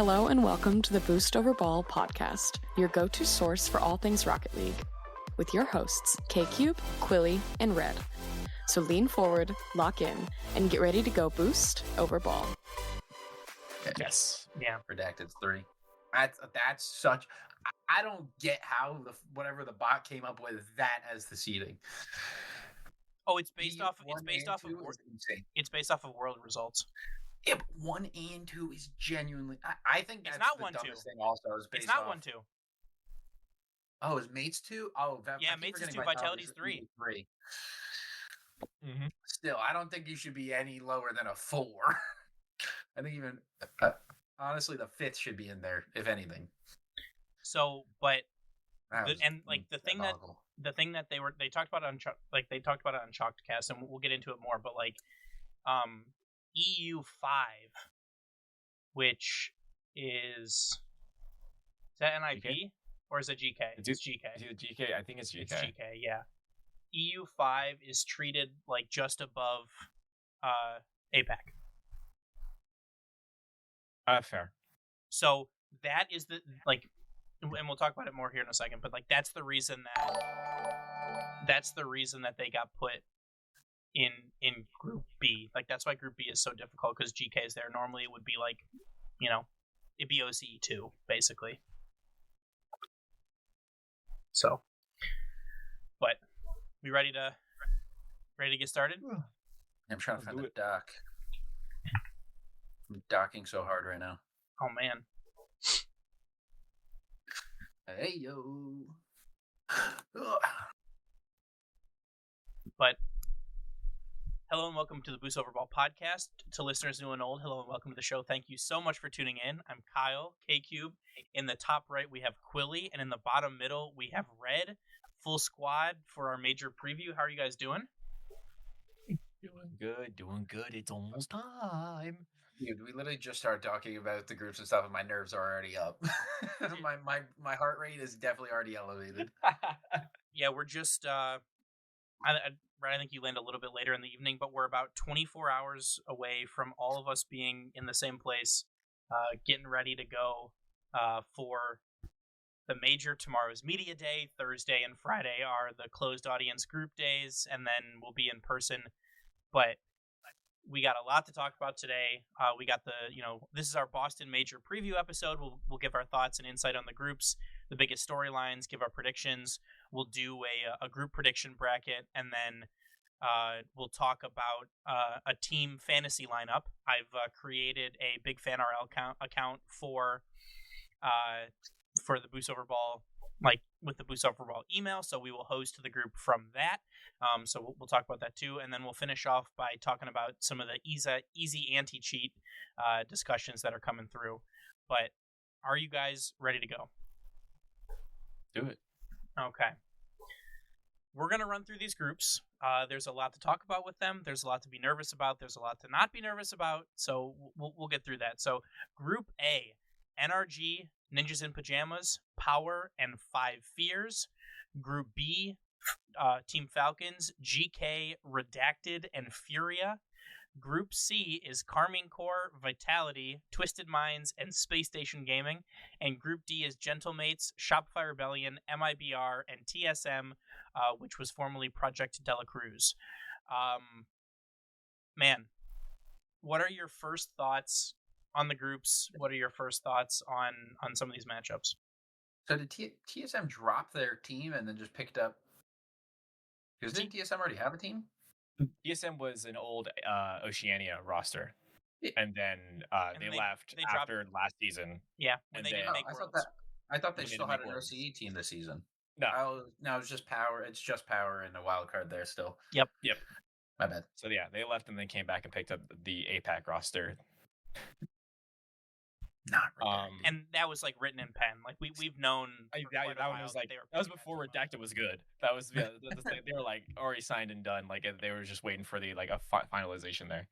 Hello and welcome to the Boost Over Ball podcast, your go-to source for all things Rocket League, with your hosts, K-Cube, Quilly, and Red. So lean forward, lock in, and get ready to go Boost Over Ball. Yes. Yeah. Redacted 3. That's such... I don't get how whatever the bot came up with that as the seeding. Oh, it's based off of world results. Yeah, but 1 and 2 is genuinely... I think that's not the 1-2. dumbest thing also. It's not 1-2. Oh, is Mates 2? Oh, yeah, Mates is 2, Vitality's 3. Mm-hmm. Still, I don't think you should be any lower than a 4. I think even... honestly, the 5th should be in there, if anything. So, but... the thing that they talked about it on Chalkcast, and we'll get into it more, but EU5, which is that NIP GK? Or is it GK? It's GK. Is it GK? I think it's GK. It's GK, yeah. EU5 is treated like just above APAC. Fair. So that is and we'll talk about it more here in a second, but that's the reason that they got put in Group B. That's why Group B is so difficult, because GK is there. Normally it would be it'd be OCE 2 basically. So, but we ready to get started? I'm trying to find the doc. I'm docking so hard right now. Oh man. Hey yo. But hello and welcome to the Boost Over Ball podcast. To listeners new and old, hello and welcome to the show. Thank you so much for tuning in. I'm Kyle, K-Cube. In the top right, we have Quilly, and in the bottom middle, we have Red. Full squad for our major preview. How are you guys doing? Doing good. It's almost time. Dude, we literally just started talking about the groups and stuff, and my nerves are already up. my heart rate is definitely already elevated. Yeah, we're just... I think you land a little bit later in the evening, but we're about 24 hours away from all of us being in the same place, getting ready to go for the major. Tomorrow's media day. Thursday and Friday are the closed audience group days, and then we'll be in person. But we got a lot to talk about today. We got this is our Boston major preview episode. We'll give our thoughts and insight on the groups, the biggest storylines, give our predictions. We'll do a group prediction bracket, and then we'll talk about a team fantasy lineup. I've created a big fan RL account for the Boost Over Ball, with the Boost Over Ball email, so we will host the group from that. So we'll talk about that too, and then we'll finish off by talking about some of the easy anti-cheat discussions that are coming through. But are you guys ready to go? Do it. Okay. We're going to run through these groups. There's a lot to talk about with them. There's a lot to be nervous about. There's a lot to not be nervous about. So we'll get through that. So Group A, NRG, Ninjas in Pajamas, Power, and Five Fears. Group B, Team Falcons, GK, Redacted, and Furia. Group C is Carmine Corps, Vitality, Twisted Minds, and Space Station Gaming. And Group D is Gentlemates, Shopify Rebellion, MIBR, and TSM, which was formerly Project Dela Cruz. Man, what are your first thoughts on the groups? What are your first thoughts on some of these matchups? So did TSM drop their team and then just picked up? Because didn't TSM already have a team? TSM was an old Oceania roster, and then they left after last season. Yeah, when they didn't make Worlds. I thought they still had an OCE team this season. No, it's just Power. It's just Power and a wild card there still. Yep. My bad. So yeah, they left and then came back and picked up the APAC roster. Not redacted. And that was written in pen. We've known. That one was that was before Redacted was good. That was they were already signed and done. They were just waiting for the a finalization there.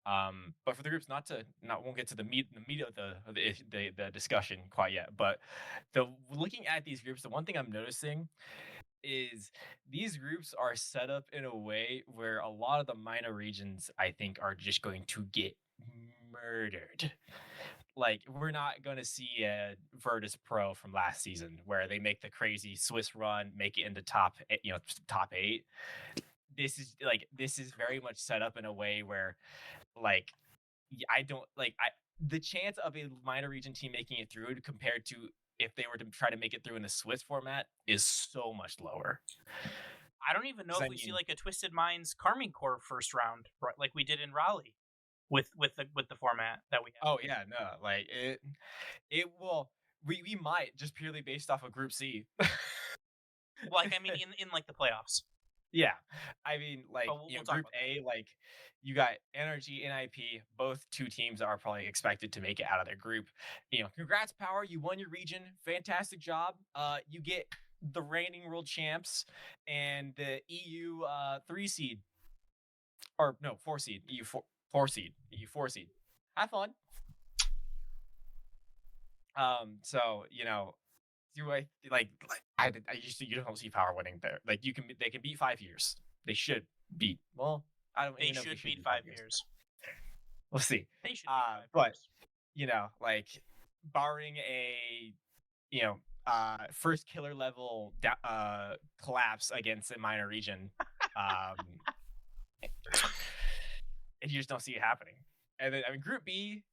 But for the groups, won't get to the meat of the discussion quite yet. But looking at these groups, the one thing I'm noticing is these groups are set up in a way where a lot of the minor regions, I think, are just going to get murdered. Like, we're not going to see a Virtus Pro from last season where they make the crazy Swiss run, make it into top 8. This is very much set up in a way where, like, I don't like the chance of a minor region team making it through compared to if they were to try to make it through in the Swiss format is so much lower. I don't even know if we see like a Twisted Minds Carmine Corps first round, right, like we did in Raleigh with the format that we have. Oh yeah, no, like it will. We might just purely based off of Group C. Like, I mean, in like the playoffs. Yeah, I mean, like, we'll Group A, like, you got NRG, NIP, both 2 teams are probably expected to make it out of their group. Congrats, Power, you won your region, fantastic job. You get the reigning world champs and the EU 3 seed, or no 4 seed, EU 4 seed, EU 4 seed. Have fun. So do I like I used to you don't see Power winning there. Like they can beat 5 years. They should beat. Well, I don't. They even know if should they beat 5 years. We'll see. They should beat 5 but years. Like barring a first killer level collapse against a minor region, you just don't see it happening. And then Group B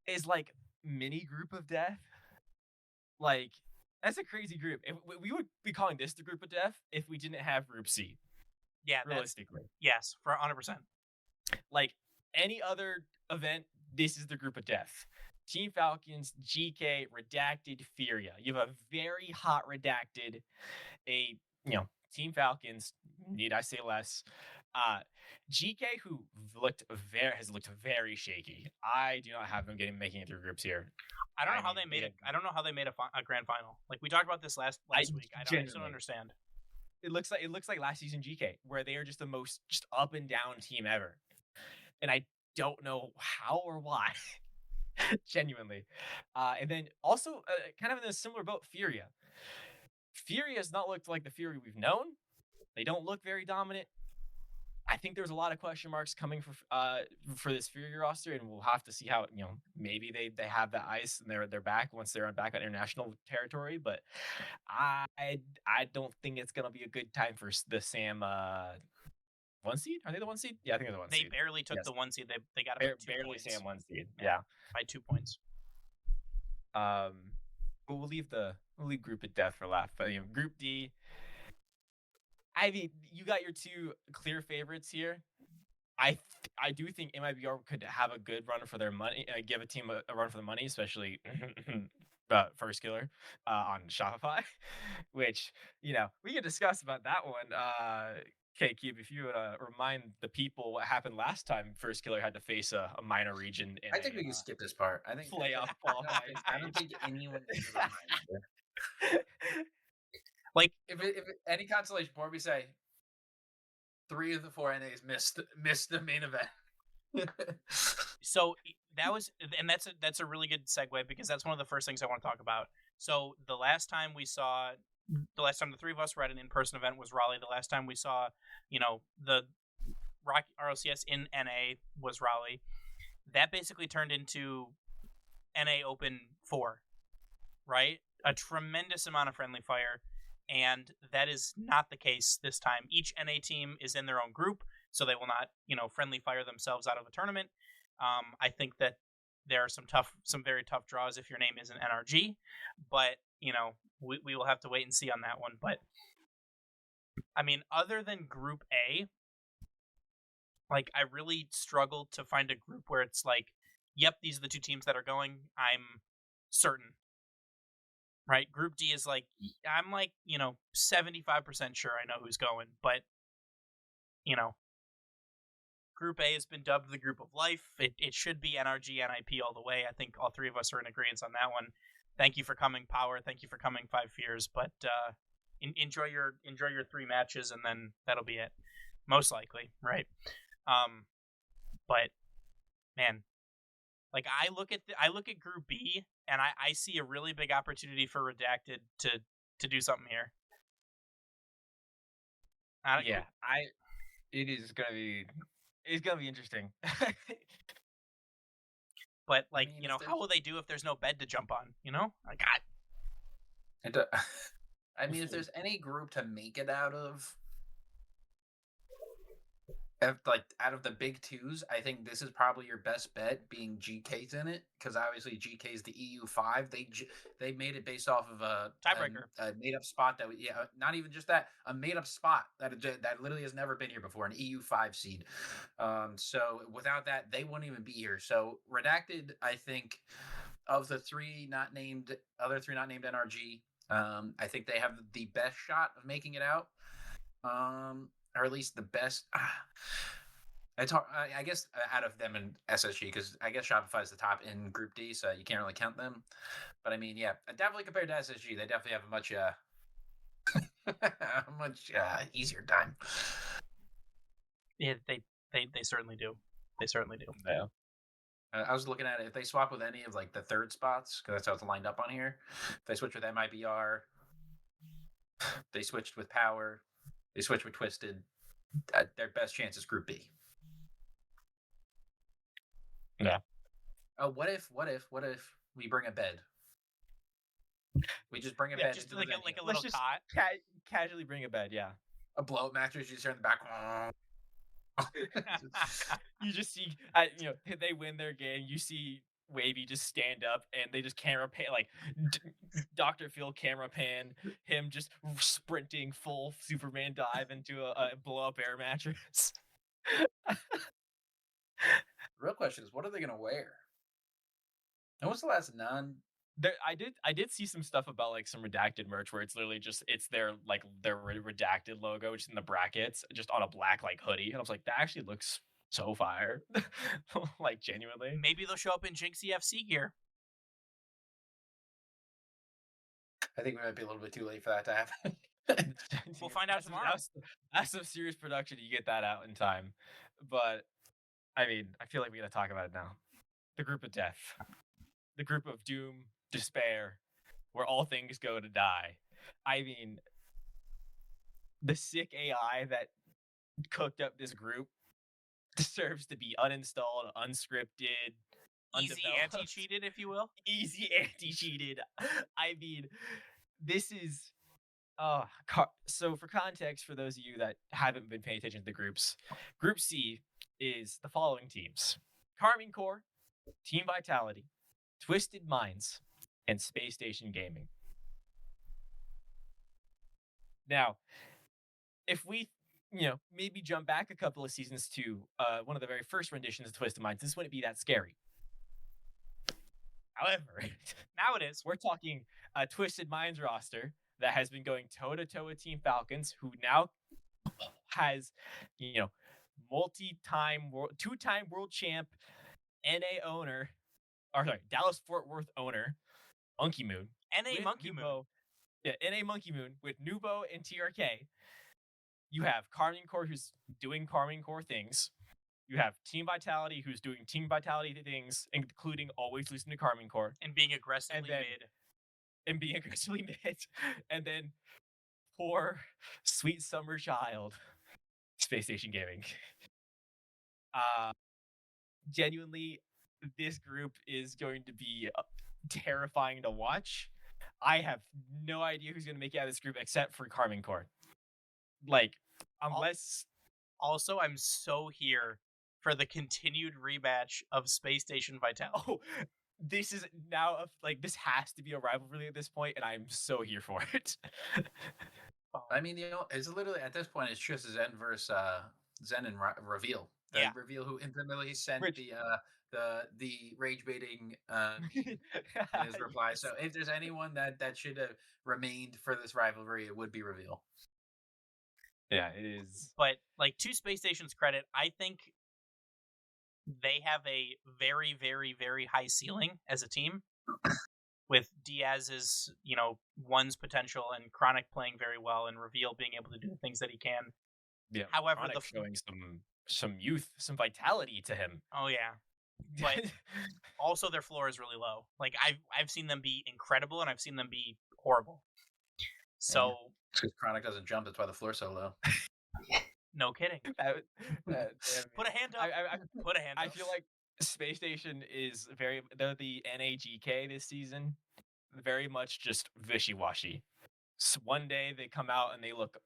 is like mini group of death. Like, that's a crazy group. We would be calling this the group of death if we didn't have Group C. Yeah, realistically. Yes, for 100%. Like any other event, this is the group of death. Team Falcons, GK, Redacted, Furia. You have a very hot Redacted. Team Falcons, need I say less. GK, who has looked very shaky. I do not have them making it through groups here. I don't know how they made it. I don't know how they made a grand final. Like we talked about this last week. I just don't understand. It looks like last season GK, where they are just the most just up and down team ever, and I don't know how or why. Genuinely. And then also kind of in a similar boat, Furia. Furia has not looked like the Fury we've known. They don't look very dominant. I think there's a lot of question marks coming for this Fury roster, and we'll have to see how maybe they have the ice and they're back once they're back on international territory. But I don't think it's gonna be a good time for the Sam 1 seed. Are they the 1 seed? Yeah, I think they're the 1 seed. They barely took the 1 seed. They got about 2 barely points. Sam 1 seed. Yeah, by 2 points. But we'll leave group of death for last. But Group D. I mean, you got your 2 clear favorites here. I do think MIBR could have a good run for their money, give a team a run for the money, especially First Killer on Shopify, which we can discuss about that one. K-Cube, if you would remind the people what happened last time First Killer had to face a minor region. I think we can skip this part. I think playoff qualifying. I don't think anyone needs to remind you. Like if any consolation point, we say 3 of the 4 NAs missed the main event. So that's a really good segue because that's one of the first things I want to talk about. So the last time the 3 of us were at an in-person event was Raleigh. The last time we saw, the Rocky RLCS in NA was Raleigh. That basically turned into NA Open 4, right? A tremendous amount of friendly fire. And that is not the case this time. Each NA team is in their own group, so they will not, friendly fire themselves out of the tournament. I think that there are some very tough draws if your name isn't NRG, but we will have to wait and see on that one. But I mean, other than Group A, like I really struggled to find a group where it's like, yep, these are the 2 teams that are going. I'm certain. Right, Group D is like I'm 75% sure I know who's going, but Group A has been dubbed the Group of Life. It should be NRG, NIP all the way. I think all 3 of us are in agreement on that one. Thank you for coming, Power. Thank you for coming, 5 Fears. But enjoy your 3 matches, and then that'll be it, most likely, right? But man. Like I look at Group B and I see a really big opportunity for Redacted to do something here. It's gonna be interesting. But I mean, how will they do if there's no bed to jump on? Like I mean, if there's any group to make it out of, out of the big twos, I think this is probably your best bet, being GK's in it, because obviously GK's the EU5. They made it based off of a made up spot not even just that, a made up spot that literally has never been here before, an EU5 seed. So without that, they wouldn't even be here. So Redacted, I think, of the other three not named NRG, I think they have the best shot of making it out. Or at least the best. I guess out of them and SSG, because I guess Shopify is the top in Group D, so you can't really count them. But I mean, yeah, definitely compared to SSG, they definitely have a much much easier time. Yeah, they certainly do. They certainly do. Yeah. I was looking at it. If they swap with any of the third spots, because that's how it's lined up on here. If they switch with MIBR, they switched with Power, they switched with Twisted. Their best chance is Group B. Yeah. Oh, what if we bring a bed? We just bring a bed. Just like a little cot. Casually bring a bed. Yeah. A blow-up mattress. You just hear in the back. You just see, they win their game. You see Wavy just stand up, and they just camera pan, Dr. Phil camera pan him just sprinting full Superman dive into a blow-up air mattress. Real question is, what are they gonna wear? And what's the last I did see some stuff about some Redacted merch where it's literally just their Redacted logo, which is in the brackets, just on a black hoodie, and I was like, that actually looks so fire. Genuinely. Maybe they'll show up in Jinx EFC gear. I think we might be a little bit too late for that to happen. We'll find out tomorrow. That's some serious production. You get that out in time. But I mean, I feel like we gotta talk about it now. The group of death. The group of doom, despair, where all things go to die. I mean, the sick AI that cooked up this group deserves to be uninstalled, unscripted, easy anti-cheated, if you will. Easy anti-cheated. I mean, this is so for context, for those of you that haven't been paying attention to the groups, Group C is the following teams: Carmine Corps, Team Vitality, Twisted Minds, and Space Station Gaming. Now, if we maybe jump back a couple of seasons to one of the very first renditions of Twisted Minds, this wouldn't be that scary. However, now it is. We're talking a Twisted Minds roster that has been going toe-to-toe with Team Falcons, who now has, two-time world champ, NA owner, Dallas Fort Worth owner, Monkey Moon. NA Monkey Moon. Yeah, NA Monkey Moon with Nubo and TRK. You have Carmine Corps, who's doing Carmine Corps things. You have Team Vitality, who's doing Team Vitality things, including always losing to Carmine Corps. And being aggressively mid. And then poor, sweet summer child, Space Station Gaming. Genuinely, this group is going to be terrifying to watch. I have no idea who's going to make it out of this group except for Carmine Corps. Unless... Also, I'm so here for the continued rematch of Space Station Vitality. Oh, this is now this has to be a rivalry at this point, and I'm so here for it. I mean, it's literally at this point it's just Zen versus Zen and Reveal. Reveal who intimately sent the rage baiting in his reply. So if there's anyone that should have remained for this rivalry, it would be Reveal. Yeah, it is. But to Space Station's credit, I think they have a very, very, very high ceiling as a team, with Diaz's one's potential and Chronic playing very well and Reveal being able to do the things that he can. Yeah. However, Chronic showing some youth, some vitality to him. Oh yeah. But also their floor is really low. I've seen them be incredible and I've seen them be horrible. So because Chronic doesn't jump, that's why the floor's so low. No kidding. Put a hand up. Put a hand up. I feel like Space Station is they're the NAGK this season, very much just wishy-washy. So one day they come out and they look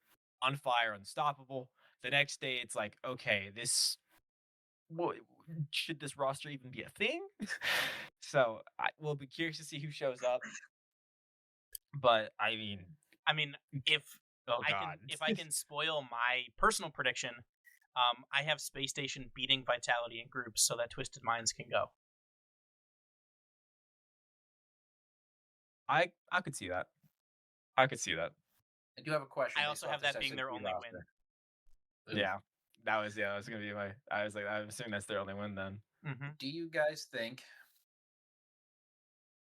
on fire, unstoppable. The next day it's like, okay, should this roster even be a thing? So we'll be curious to see who shows up. But I mean, if oh god, if I can spoil my personal prediction, I have Space Station beating Vitality in groups so that Twisted Minds can go. I could see that. I could see that. I do have a question. I also have that being their only win. Yeah, that was gonna be my. I was like, I'm assuming that's their only win then. Mm-hmm. Do you guys think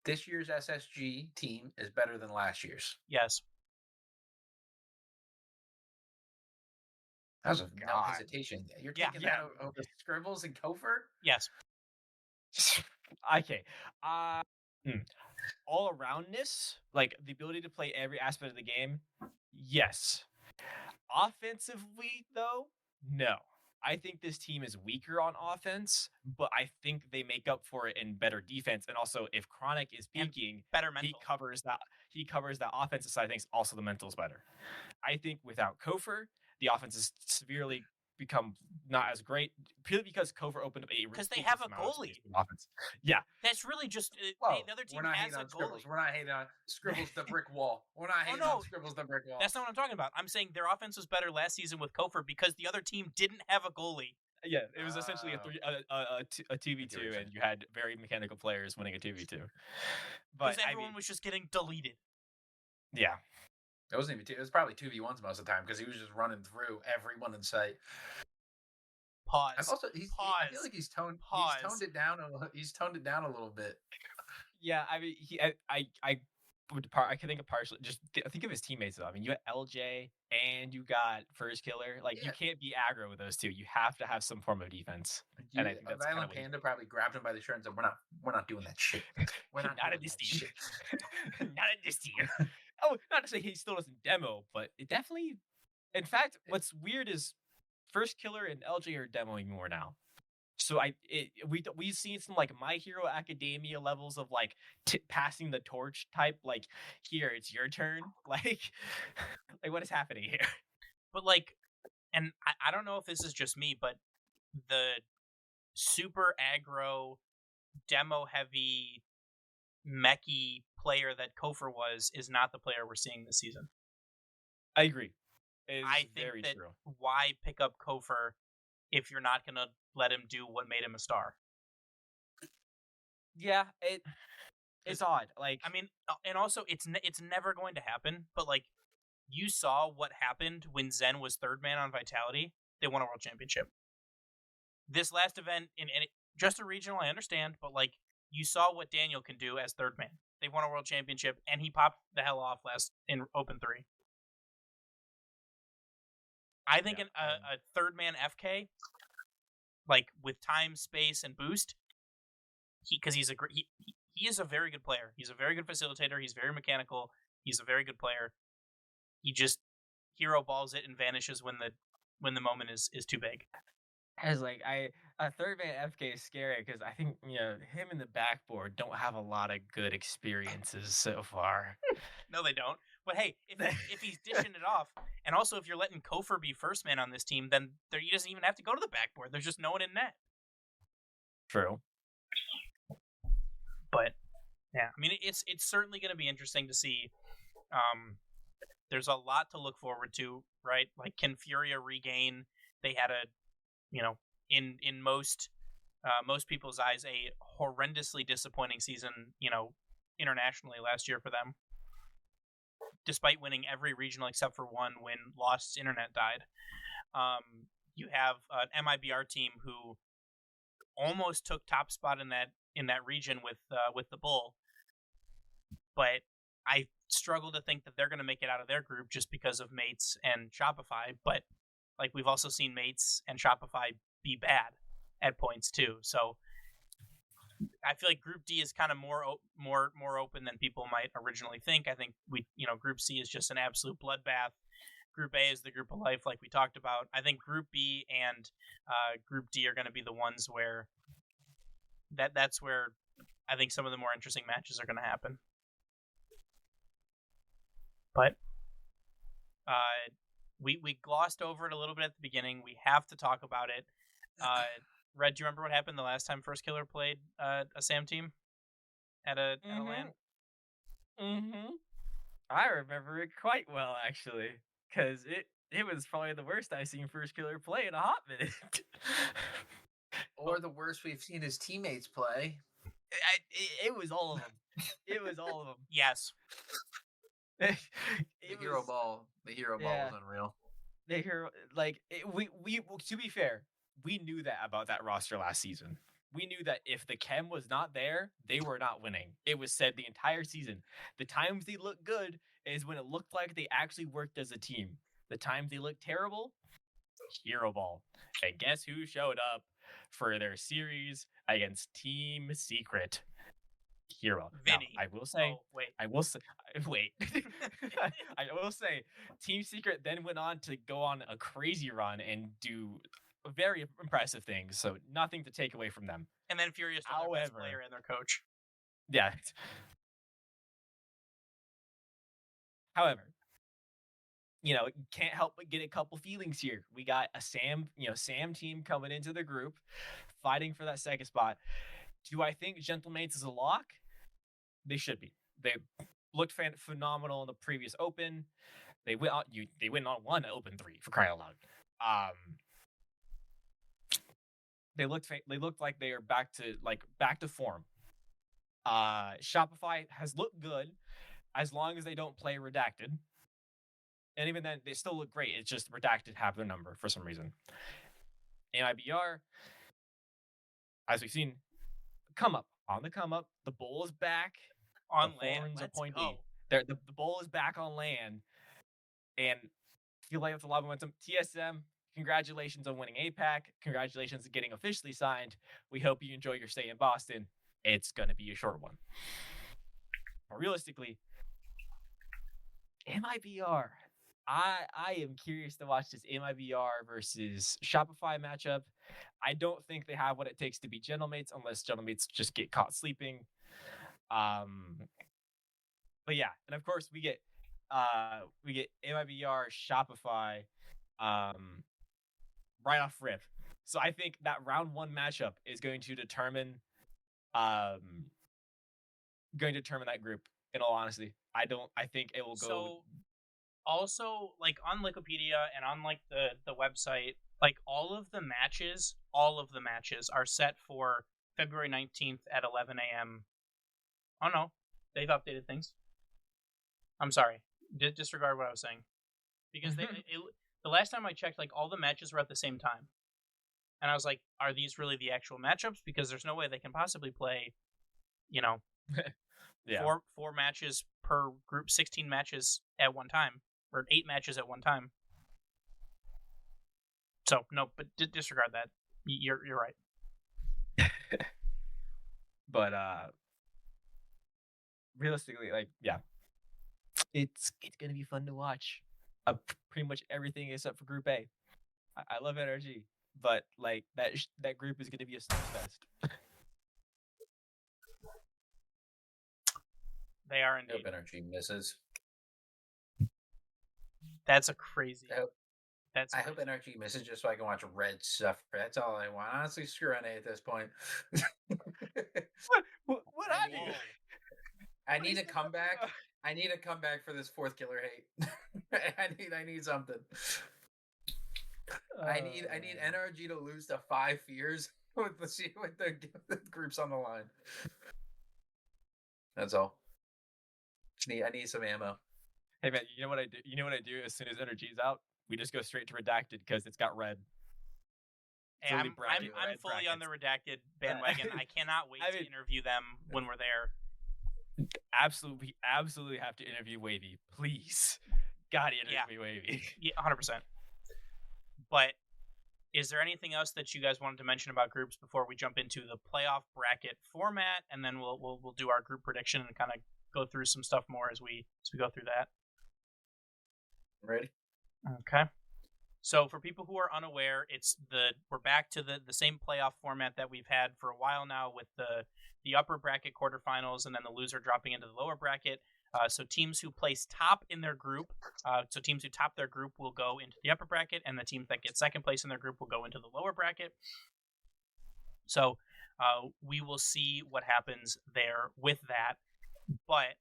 this year's SSG team is better than last year's? Yes. That was no hesitation. You're taking that over Scribbles and Cofer? Yes. Okay. All aroundness, like the ability to play every aspect of the game, yes. Offensively, though, no. I think this team is weaker on offense, but I think they make up for it in better defense. And also, if Chronic is peaking, better mental. He covers that offensive side of things. Also, the mental's better. I think without Kofor, the offense has severely become not as great, purely because Kofor opened up because they have a goalie. Offense. Yeah, that's really just the other team has a goalie. Scribbles. We're not hating on Scribbles the brick wall. We're not hating on Scribbles the brick wall. That's not what I'm talking about. I'm saying their offense was better last season with Kofor because the other team didn't have a goalie. Yeah, it was essentially a 2v2, and you had very mechanical players winning a 2v2. But everyone was just getting deleted. Yeah. It wasn't even it was probably 2v1s most of the time because he was just running through everyone in sight. Pause. I feel like he's toned it down. He's toned it down a little bit. Yeah, I mean, I can think of partially. Just think of his teammates though. I mean, you got LJ and you got First Killer. Like you can't be aggro with those two. You have to have some form of defense. And I think that's Violent Panda probably grabbed him by the shirt and said, "We're not doing that shit. We're not in this team. Not in this team." Oh, not to say he still doesn't demo, but it definitely. In fact, what's weird is First Killer and LJ are demoing more now. So we've seen some like My Hero Academia levels of like passing the torch type. Like here, it's your turn. Like what is happening here? But like, and I don't know if this is just me, but the super aggro, demo heavy, mechy player that Kofor is not the player we're seeing this season. I agree. I think that true. Why pick up Kofor if you're not going to let him do what made him a star? Yeah, it's odd. Like, I mean, and also it's never going to happen. But like, you saw what happened when Zen was third man on Vitality. They won a world championship. This last event just a regional, I understand, but like you saw what Daniel can do as third man. They won a world championship, and he popped the hell off in Open 3. I think a third man FK, like with time, space, and boost, he is a very good player. He's a very good facilitator. He's very mechanical. He's a very good player. He just hero balls it and vanishes when the moment is too big. I was like, a third man FK is scary because I think him and the backboard don't have a lot of good experiences so far. No, they don't. But hey, if he's dishing it off, and also if you're letting Kofor be first man on this team, then he doesn't even have to go to the backboard. There's just no one in net. True. But yeah, I mean, it's certainly going to be interesting to see. There's a lot to look forward to, right? Like, can Furia regain? They had in most people's eyes, a horrendously disappointing season, internationally last year for them. Despite winning every regional except for one when Lost's internet died. You have an MIBR team who almost took top spot in that region with the Bull. But I struggle to think that they're going to make it out of their group just because of Mates and Shopify. But like we've also seen Mates and Shopify be bad at points too. So I feel like Group D is kind of more open than people might originally think. I think Group C is just an absolute bloodbath. Group A is the group of life, like we talked about. I think Group B and Group D are going to be the ones where that's where I think some of the more interesting matches are going to happen. But we glossed over it a little bit at the beginning. We have to talk about it. Red, do you remember what happened the last time First Killer played a Sam team at a LAN? Mm-hmm. I remember it quite well, actually, because it was probably the worst I've seen First Killer play in a hot minute. Or the worst we've seen his teammates play. It was all of them. It was all of them. Yes. The hero ball was unreal. The hero, to be fair, we knew that about that roster last season. We knew that if the chem was not there, they were not winning. It was said the entire season. The times they looked good is when it looked like they actually worked as a team. The times they looked terrible, hero ball. And guess who showed up for their series against Team Secret? Hero. Vinny. Now, I will say. Oh, wait. I will say. Wait. I will say, Team Secret then went on to go on a crazy run and do very impressive things. So nothing to take away from them. And then Furious, their best player and their coach. Yeah. However, can't help but get a couple feelings here. We got a Sam team coming into the group, fighting for that second spot. Do I think Gentlemates is a lock? They should be. They looked phenomenal in the previous Open. They went on one Open 3 for crying out loud. They looked like they are back to form. Shopify has looked good as long as they don't play Redacted. And even then, they still look great. It's just Redacted have their number for some reason. MIBR, as we've seen, on the come up. The bowl is back. On LAN. Let's go. The bowl is back on LAN. And I feel like it's a lot of momentum. TSM, congratulations on winning APAC. Congratulations on getting officially signed. We hope you enjoy your stay in Boston. It's going to be a short one. But realistically, MIBR. I am curious to watch this MIBR versus Shopify matchup. I don't think they have what it takes to beat Gentlemates unless Gentlemates just get caught sleeping. But yeah, and of course we get MIBR Shopify right off rip. So I think that round one matchup is going to determine that group. In all honesty, I think it will go. So also, like on Wikipedia and on like the website, like all of the matches are set for February 19th at 11 a.m. Oh no, they've updated things. I'm sorry, disregard what I was saying, because the last time I checked, like all the matches were at the same time, and I was like, are these really the actual matchups? Because there's no way they can possibly play, yeah. 4 matches per group, 16 matches at one time, or 8 matches at one time. So no, but disregard that. You're right. But realistically, it's gonna be fun to watch. Pretty much everything except for Group A. I love NRG, but like that group is gonna be a snooze fest. They are indeed. I hope NRG misses. That's a crazy. I hope NRG misses just so I can watch Red suffer. That's all I want. Honestly, screw NA at this point. What I do? I need a comeback. I need a comeback for this 4th killer hate. I need something. I need NRG to lose to 5 fears with the groups on the line. That's all. I need some ammo. Hey man, you know what I do? You know what I do as soon as NRG is out? We just go straight to Redacted because it's got red. Hey, I'm fully on the Redacted bandwagon. I cannot wait to interview them when we're there. We absolutely have to interview Wavy. Please. Gotta interview Wavy. Yeah, 100%. But is there anything else that you guys wanted to mention about groups before we jump into the playoff bracket format, and then we'll do our group prediction and kind of go through some stuff more as we go through that? Ready? Okay. So for people who are unaware, we're back to the same playoff format that we've had for a while now, with the upper bracket quarterfinals and then the loser dropping into the lower bracket. So teams who place top in their group, so teams who top their group will go into the upper bracket, and the teams that get second place in their group will go into the lower bracket. So we will see what happens there with that. But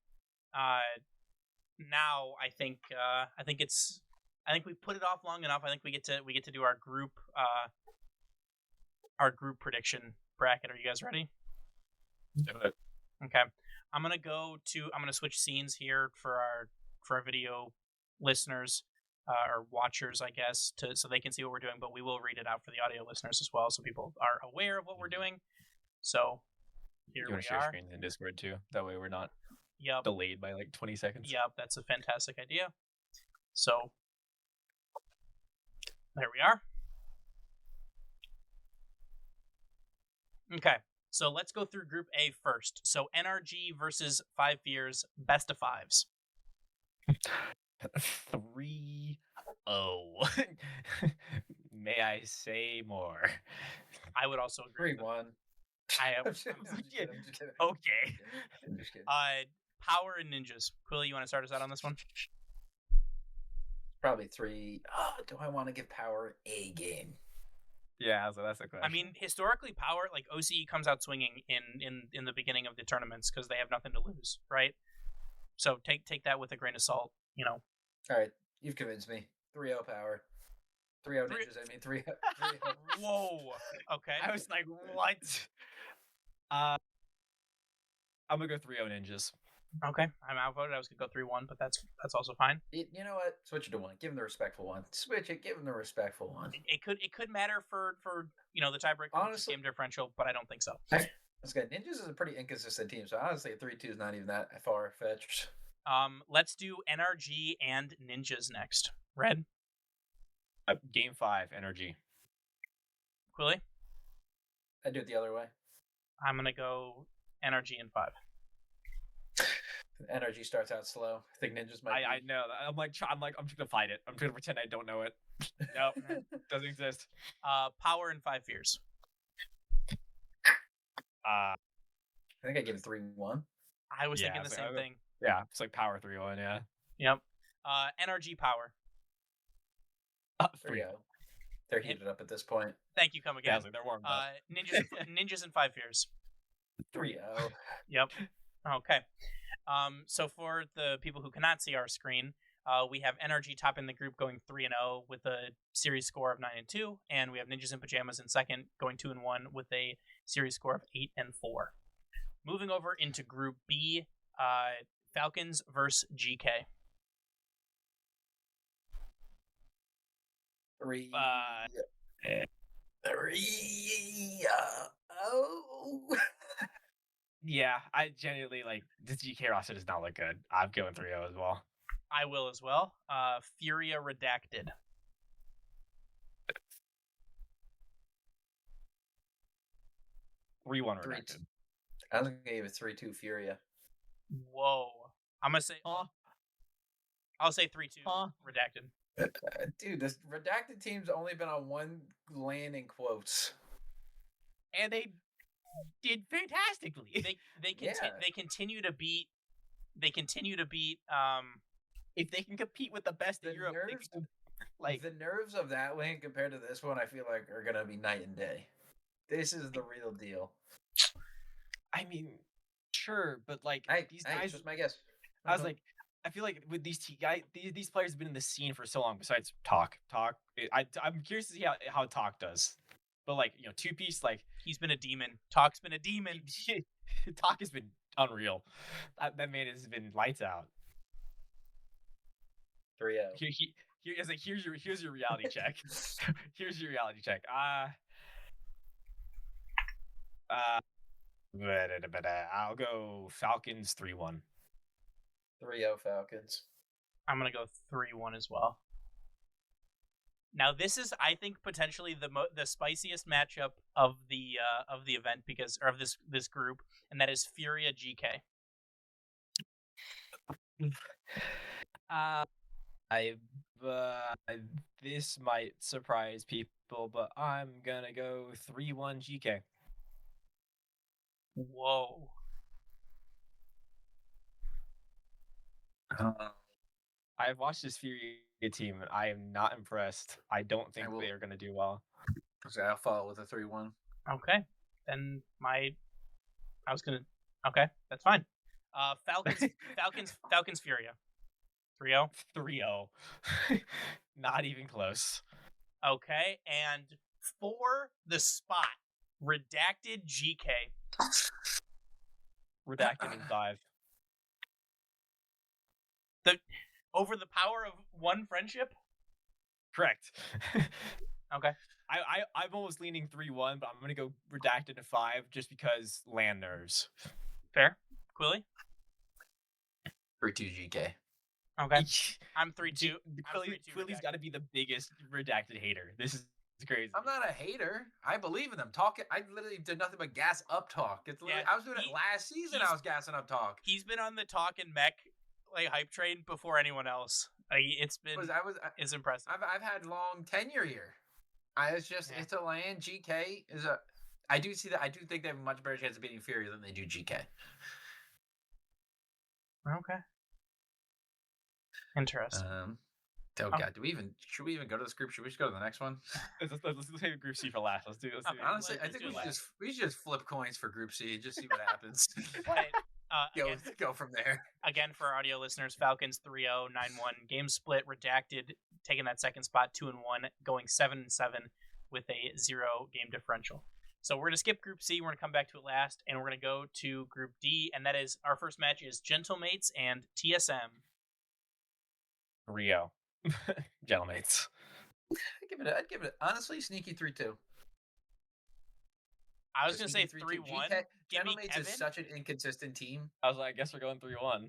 now I think we've put it off long enough. I think we get to do our group prediction bracket. Are you guys ready? Do it. Okay. I'm gonna switch scenes here for our video listeners or watchers, I guess, so they can see what we're doing. But we will read it out for the audio listeners as well, so people are aware of what we're doing. So here we are. Share screens in Discord too. That way we're not delayed by like 20 seconds. Yep, that's a fantastic idea. So there we are. Okay. So let's go through Group A first. So NRG versus 5 Fears, best of fives. 3-0. May I say more? I would also agree. 3-1. I am. I'm just kidding. Okay. I'm just kidding. Power and ninjas. Quilly, you want to start us out on this one? Probably 3. Do I want to give Power a game? Yeah, so that's the question. I mean, historically, Power, like OCE comes out swinging in the beginning of the tournaments because they have nothing to lose, right? So take that with a grain of salt, you know. All right, you've convinced me. 3-0 Power. 3-0 ninjas. I mean 3-0. Whoa. Okay. I was like, what? I'm gonna go 3-0 ninjas. Okay, I'm outvoted. I was gonna go 3-1, but that's also fine. You know what? Switch it to 1. Give him the respectful one. Switch it. Give him the respectful one. It could matter for the tiebreaker, honestly, game differential, but I don't think so. That's good. Ninjas is a pretty inconsistent team, so honestly, 3-2 is not even that far fetched. Let's do NRG and ninjas next. Red. Game 5, NRG. Quilly. I do it the other way. I'm gonna go NRG in 5. Energy starts out slow. I think ninjas might. I know. I'm just gonna fight it. I'm gonna pretend I don't know it. Nope, doesn't exist. Power and 5 Fears. I think I gave it 3-1. I was thinking the same thing. Yeah, it's like Power 3-1. Yeah. Yep. NRG Power. 3-0. They're heated up at this point. Thank you. Come again. Yeah, like they're warmed up. Ninjas and 5 Fears. 3-0. Yep. Okay. So for the people who cannot see our screen, we have NRG topping the group going 3-0 with a series score of 9-2, and we have Ninjas in Pajamas in second going 2-1 with a series score of 8-4. Moving over into Group B, Falcons versus GK. 3-0. Yeah, I genuinely like this GK roster does not look good. I'm going 3-0 as well. I will as well. Furia Redacted. 3-1 Redacted. I was gonna give it 3-2 Furia. Whoa. I'm gonna say I'll say 3-2 Redacted. Dude, this Redacted team's only been on one land in quotes. And they did fantastically. They continue to beat if they can compete with the best in Europe, the nerves of that lane compared to this one, I feel like are gonna be night and day. This is the real deal. I mean, sure, but like these guys, just my guess. I was like, I feel like with these these players have been in the scene for so long. Besides Talk, I'm curious to see how Talk does. But like, you know, 2-piece, like he's been a demon. Talk's been a demon. Talk has been unreal. That man has been lights out. 3-0. Here's your reality check. Here's your reality check. I'll go Falcons 3-1. 3-0 Falcons. I'm gonna go 3-1 as well. Now this is, I think, potentially the spiciest matchup of the event of this group, and that is Furia GK. This might surprise people, but I'm gonna go 3-1 GK. Whoa. I've watched this Furia team, and I am not impressed. I don't think they are gonna do well. So I'll follow with a 3-1. Okay. Then okay, that's fine. Falcons Furia. 3-0? 3-0. Not even close. Okay, and for the spot, Redacted GK. Redacted in 5. Over the power of one friendship? Correct. Okay. I'm almost leaning 3-1, but I'm gonna go Redacted in 5 just because land nerves. Fair. Quilly? 3-2 GK. Okay. I'm 3-2. Quilly's got to be the biggest Redacted hater. This is crazy. I'm not a hater. I believe in them. I literally did nothing but gas up talk. It's I was doing it last season. I was gassing up talk. He's been on the talk and mech hype train before anyone else. It's impressive. I've had long tenure here. It's a land. GK is a. I do see that. I do think they have a much better chance of beating Fury than they do GK. Okay. Interesting. God, should we even go to this group? Should we just go to the next one? Let's save Group C for last. Let's do. Honestly, I think we should just flip coins for Group C and just see what happens. Go from there. Again, for our audio listeners, Falcons 3-0, 9-1 game split. Redacted taking that second spot, 2-1, going 7-7 with a 0 game differential. So we're gonna skip Group C. We're gonna come back to it last, and we're gonna go to Group D, and that is our first match is Gentlemates and TSM. Rio. Gentlemates. I'd give it honestly sneaky 3-2. I was going to say 3-1. Gentlemates is such an inconsistent team. I was like, I guess we're going 3-1.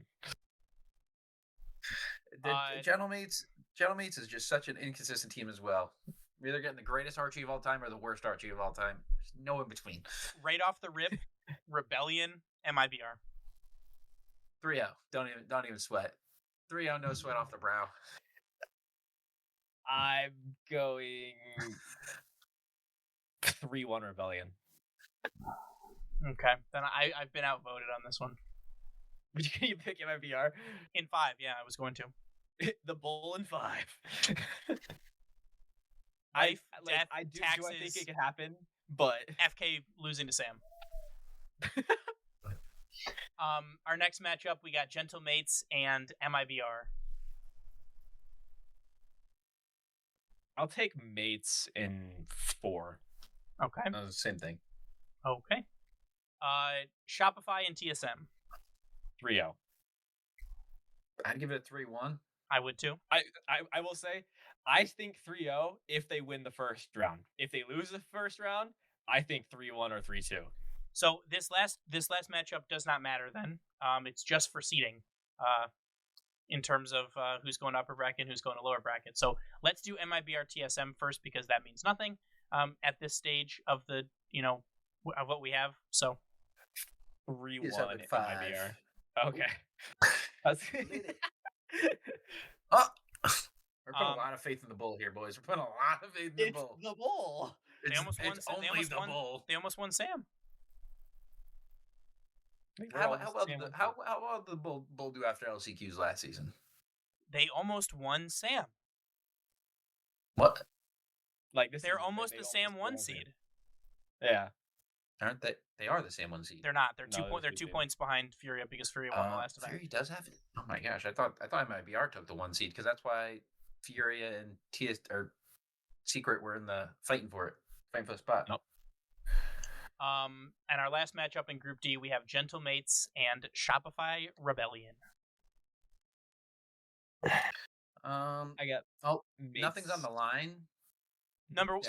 Gentlemates is just such an inconsistent team as well. We're either getting the greatest Archie of all time or the worst Archie of all time. There's no in between. Right off the rip, Rebellion, MIBR. 3-0. Don't even sweat. 3-0, no sweat off the brow. I'm going 3-1 Rebellion. Okay, then I've been outvoted on this one. You pick MIBR? In 5, yeah, I was going to. The Bull in 5. Life, do I think it could happen, but FK losing to Sam. Our next matchup, we got Gentlemates and MIBR. I'll take Mates in 4. Okay. Same thing. Okay. Shopify and TSM. 3-0. I'd give it a 3-1. I would too. I will say, I think 3-0 if they win the first round. If they lose the first round, I think 3-1 or 3-2. So this last matchup does not matter then. It's just for seeding. In terms of who's going to upper bracket and who's going to lower bracket. So let's do MIBR TSM first because that means nothing at this stage of the of what we have. So 3-1 MIBR. Okay. We're putting a lot of faith in the Bull here, boys. We're putting a lot of faith in the Bull. The Bull. They almost won Sam. How well did the Bull do after LCQs last season? They almost won Sam. What? They're almost the Sam 1 seed. Yeah. Aren't they? They are the Sam 1 seed. They're not. They're 2 points behind Furia because Furia won the last event. Furia does have it. Oh my gosh! I thought MIBR took the 1 seed because that's why Furia and Secret were in the fighting for the spot. Nope. And our last matchup in Group D, we have Gentlemates and Shopify Rebellion. I got nothing's on the line. Upper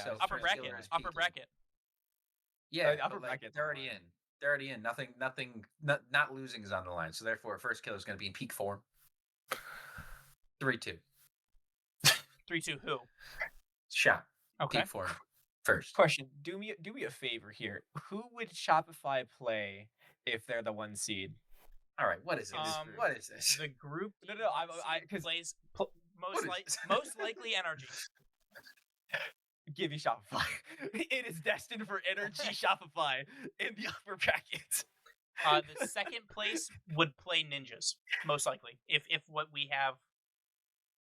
bracket. Yeah, upper bracket. They're already in. They're already in. Not losing is on the line. So therefore, first kill is going to be in peak form. 3-2. 3-2 who? Shop. Okay. Peak form. First question: Do me a favor here. Who would Shopify play if they're the 1 seed? All right. What is this? What is this? The group. No. I because Most likely NRG. Give me Shopify. It is destined for NRG Shopify in the upper brackets. The second place would play Ninjas, most likely. If what we have.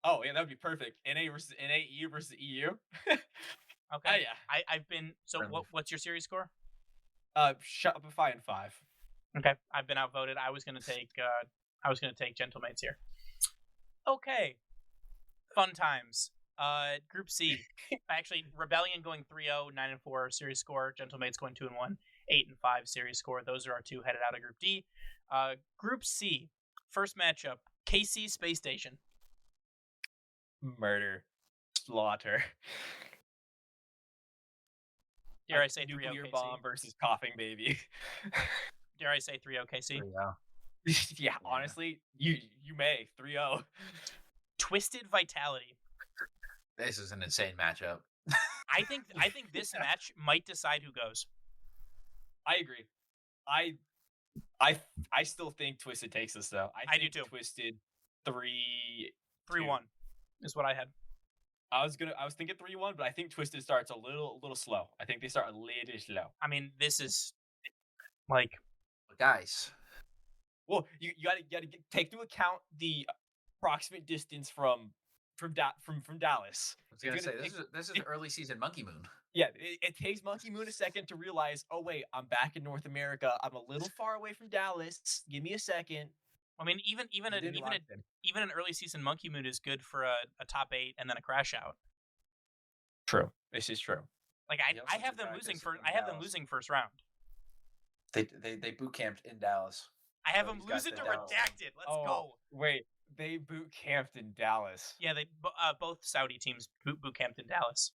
Oh yeah, that would be perfect. NA versus NA, EU versus EU. Okay. Yeah. I've been. So what's your series score? Shopify in 5. Okay, I've been outvoted. I was gonna take Gentlemates here. Okay, fun times. Group C. Actually, Rebellion going 3-0, 9-4 series score. Gentlemates going 2-1, 8-5 series score. Those are our two headed out of Group D. Group C. First matchup: KC Space Station. Murder, slaughter. Dare I say 3-0 nuclear KC? bomb versus coughing baby. Dare I say 3-0 KC? 3-0. Yeah, honestly, you may 3-0. Twisted Vitality. This is an insane matchup. I think this match might decide who goes. I agree. I still think Twisted takes this though. I do too. Twisted 3-1 is what I had. I was thinking 3-1, but I think Twisted starts a little slow. I think they start a little slow. I mean, this is like, guys. Well, you gotta take into account the approximate distance from Dallas. I was gonna say this is early season Monkey Moon. Yeah, it takes Monkey Moon a second to realize, oh wait, I'm back in North America. I'm a little far away from Dallas. Give me a second. I mean, even an early season Monkey Moon is good for a top 8 and then a crash out. True. This is true. Like I have them losing first round. They boot camped in Dallas. I have them losing to Redacted. Let's go. Wait, they boot camped in Dallas. Yeah, they both Saudi teams boot camped in Dallas.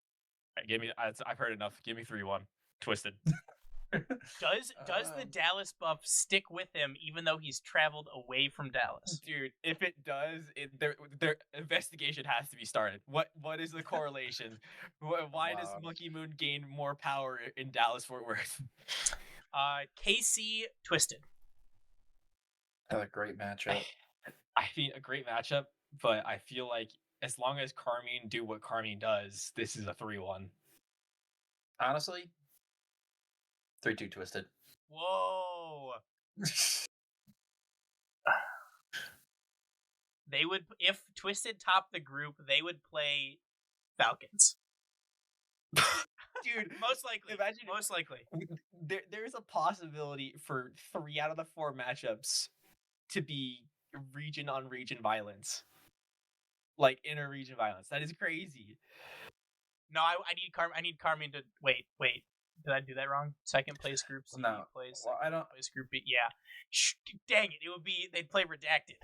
Right, I've heard enough. Give me 3-1. Twisted. Does the Dallas buff stick with him even though he's traveled away from Dallas? Dude, if it does, their investigation has to be started. What is the correlation? Why does Monkey Moon gain more power in Dallas Fort Worth? KC Twisted. Another great matchup. I mean, a great matchup, but I feel like as long as Carmine do what Carmine does, this is a 3-1. Honestly, 3-2 Twisted. Whoa. They would, if Twisted topped the group, they would play Falcons. Dude, most likely. There's a possibility for 3 out of the 4 matchups to be region on region violence, like inter-region violence. That is crazy. No, I need Carmine to wait. Did I do that wrong? Second place group C plays. Well, I don't. Place group B. Yeah. Dang it! It would be they'd play Redacted.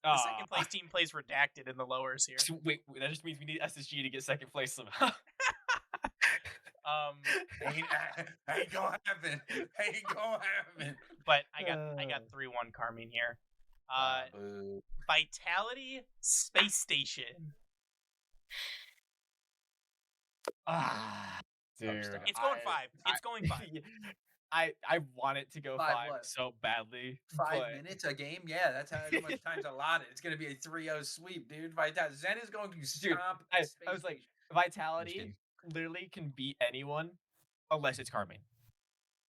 The second place team plays Redacted in the lowers here. Wait, that just means we need SSG to get second place somehow. Ain't gonna happen. But I got 3-1 Carmine here. Vitality Space Station. Dude, it's going 5. It's going 5. I want it to go 5 so badly. 5 minutes a game? Yeah, that's how much time's allotted. It's going to be a 3-0 sweep, dude. Zen is going to stomp. I was like, Vitality literally can beat anyone unless it's Carmine.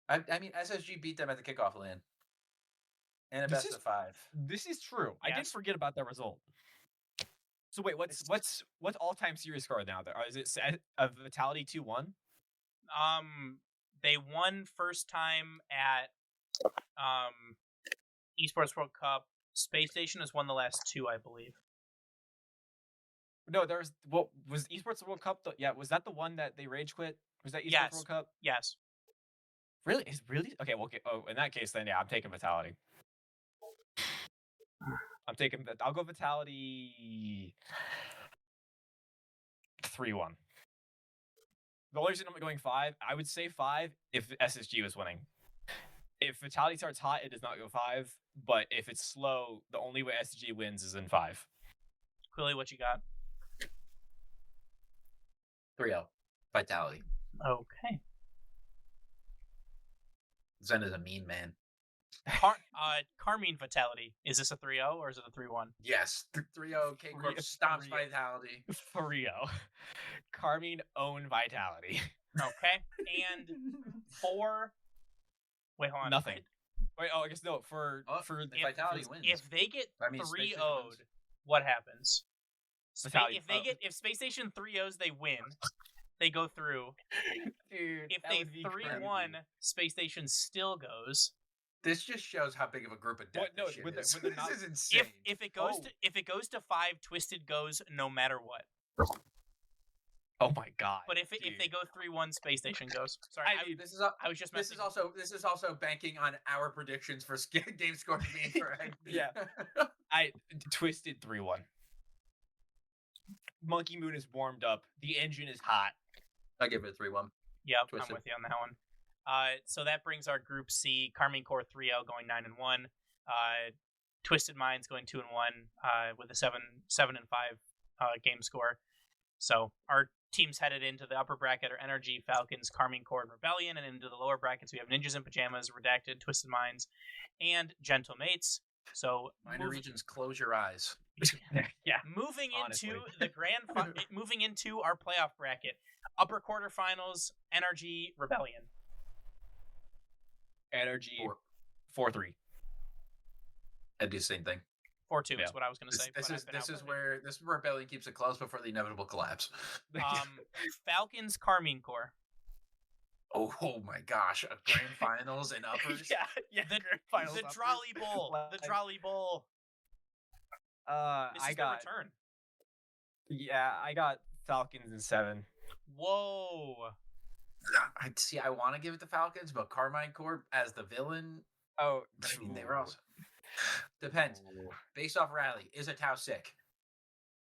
I mean, SSG beat them at the kickoff land. And a best of 5. This is true. Yes. I did forget about that result. So wait, what's all-time series score now? Is it Vitality 2-1? They won first time at Esports World Cup. Space Station has won the last 2, I believe. No, there's what was Esports World Cup? Was that the one that they rage quit? Was that Esports World Cup? Yes. Really? Okay. Well, in that case, then yeah, I'm taking Vitality. I'll go Vitality 3-1. The only reason I'm going 5, I would say 5 if SSG was winning. If Vitality starts hot, it does not go 5. But if it's slow, the only way SSG wins is in 5. Quilly, what you got? 3-0. Vitality. Okay. Zen is a mean man. Carmine Vitality. Is this a 3-0 or is it a 3-1? Yes, 3-0. K Corp stomps Vitality. 3-0. Carmine own Vitality. Okay, and for wait, hold on. Nothing. Wait, I guess no. For Vitality wins. If they get 3-0'd, what happens? If Space Station 3-0's, they win. They go through. Dude, if they 3-1, Space Station still goes. This just shows how big of a group of death this is. This is insane. If it goes to 5, Twisted goes no matter what. Oh my god! But if they go 3-1, Space Station goes. Sorry, This is also banking on our predictions for game score being correct. Yeah, Twisted 3-1. Monkey Moon is warmed up. The engine is hot. I give it a 3-1. Yep, Twisted. I'm with you on that one. So that brings our Group C: Carmine Corp 3-0 going 9-1. Twisted Minds going 2-1 with a 7-5 game score. So our teams headed into the upper bracket are Energy, Falcons, Carmine Corp, and Rebellion, and into the lower brackets we have Ninjas in Pajamas, Redacted, Twisted Minds, and Gentle Mates. So Minor Regions, close your eyes. Yeah. Moving into the moving into our playoff bracket, upper quarterfinals, Energy, Rebellion. Energy 4-3. I'd do the same thing. 4-2 is what I was going to say. This is where Rebellion keeps it close before the inevitable collapse. Falcons, Carmine Corp. Oh my gosh! Grand finals and uppers. Yeah. The Trolley Bowl. The Trolley Bowl. This is the return. Yeah, I got Falcons in 7. Whoa. I want to give it to Falcons, but Carmine Corp as the villain. Oh, I mean, they were also depends. Based off rally, is a Tau sick?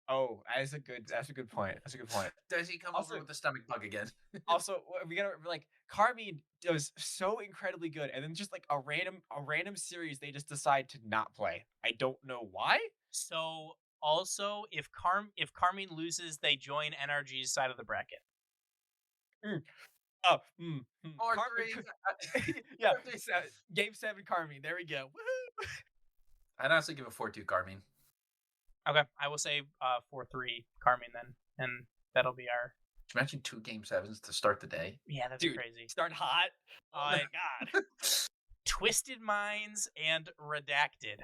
Oh, that's a good point. Does he come over with the stomach bug again? Also, we gotta Carmine does so incredibly good, and then just like a random series they just decide to not play. I don't know why. So also, if Carmine loses, they join NRG's side of the bracket. Or yeah, Game 7 Carmine. There we go. Woohoo! I'd honestly give a 4-2 Carmine. Okay, I will say 4-3 Carmine then, and that'll be our. Did you mention 2 Game 7s to start the day? Yeah, that's crazy. Start hot. Oh my god. Twisted Minds and Redacted.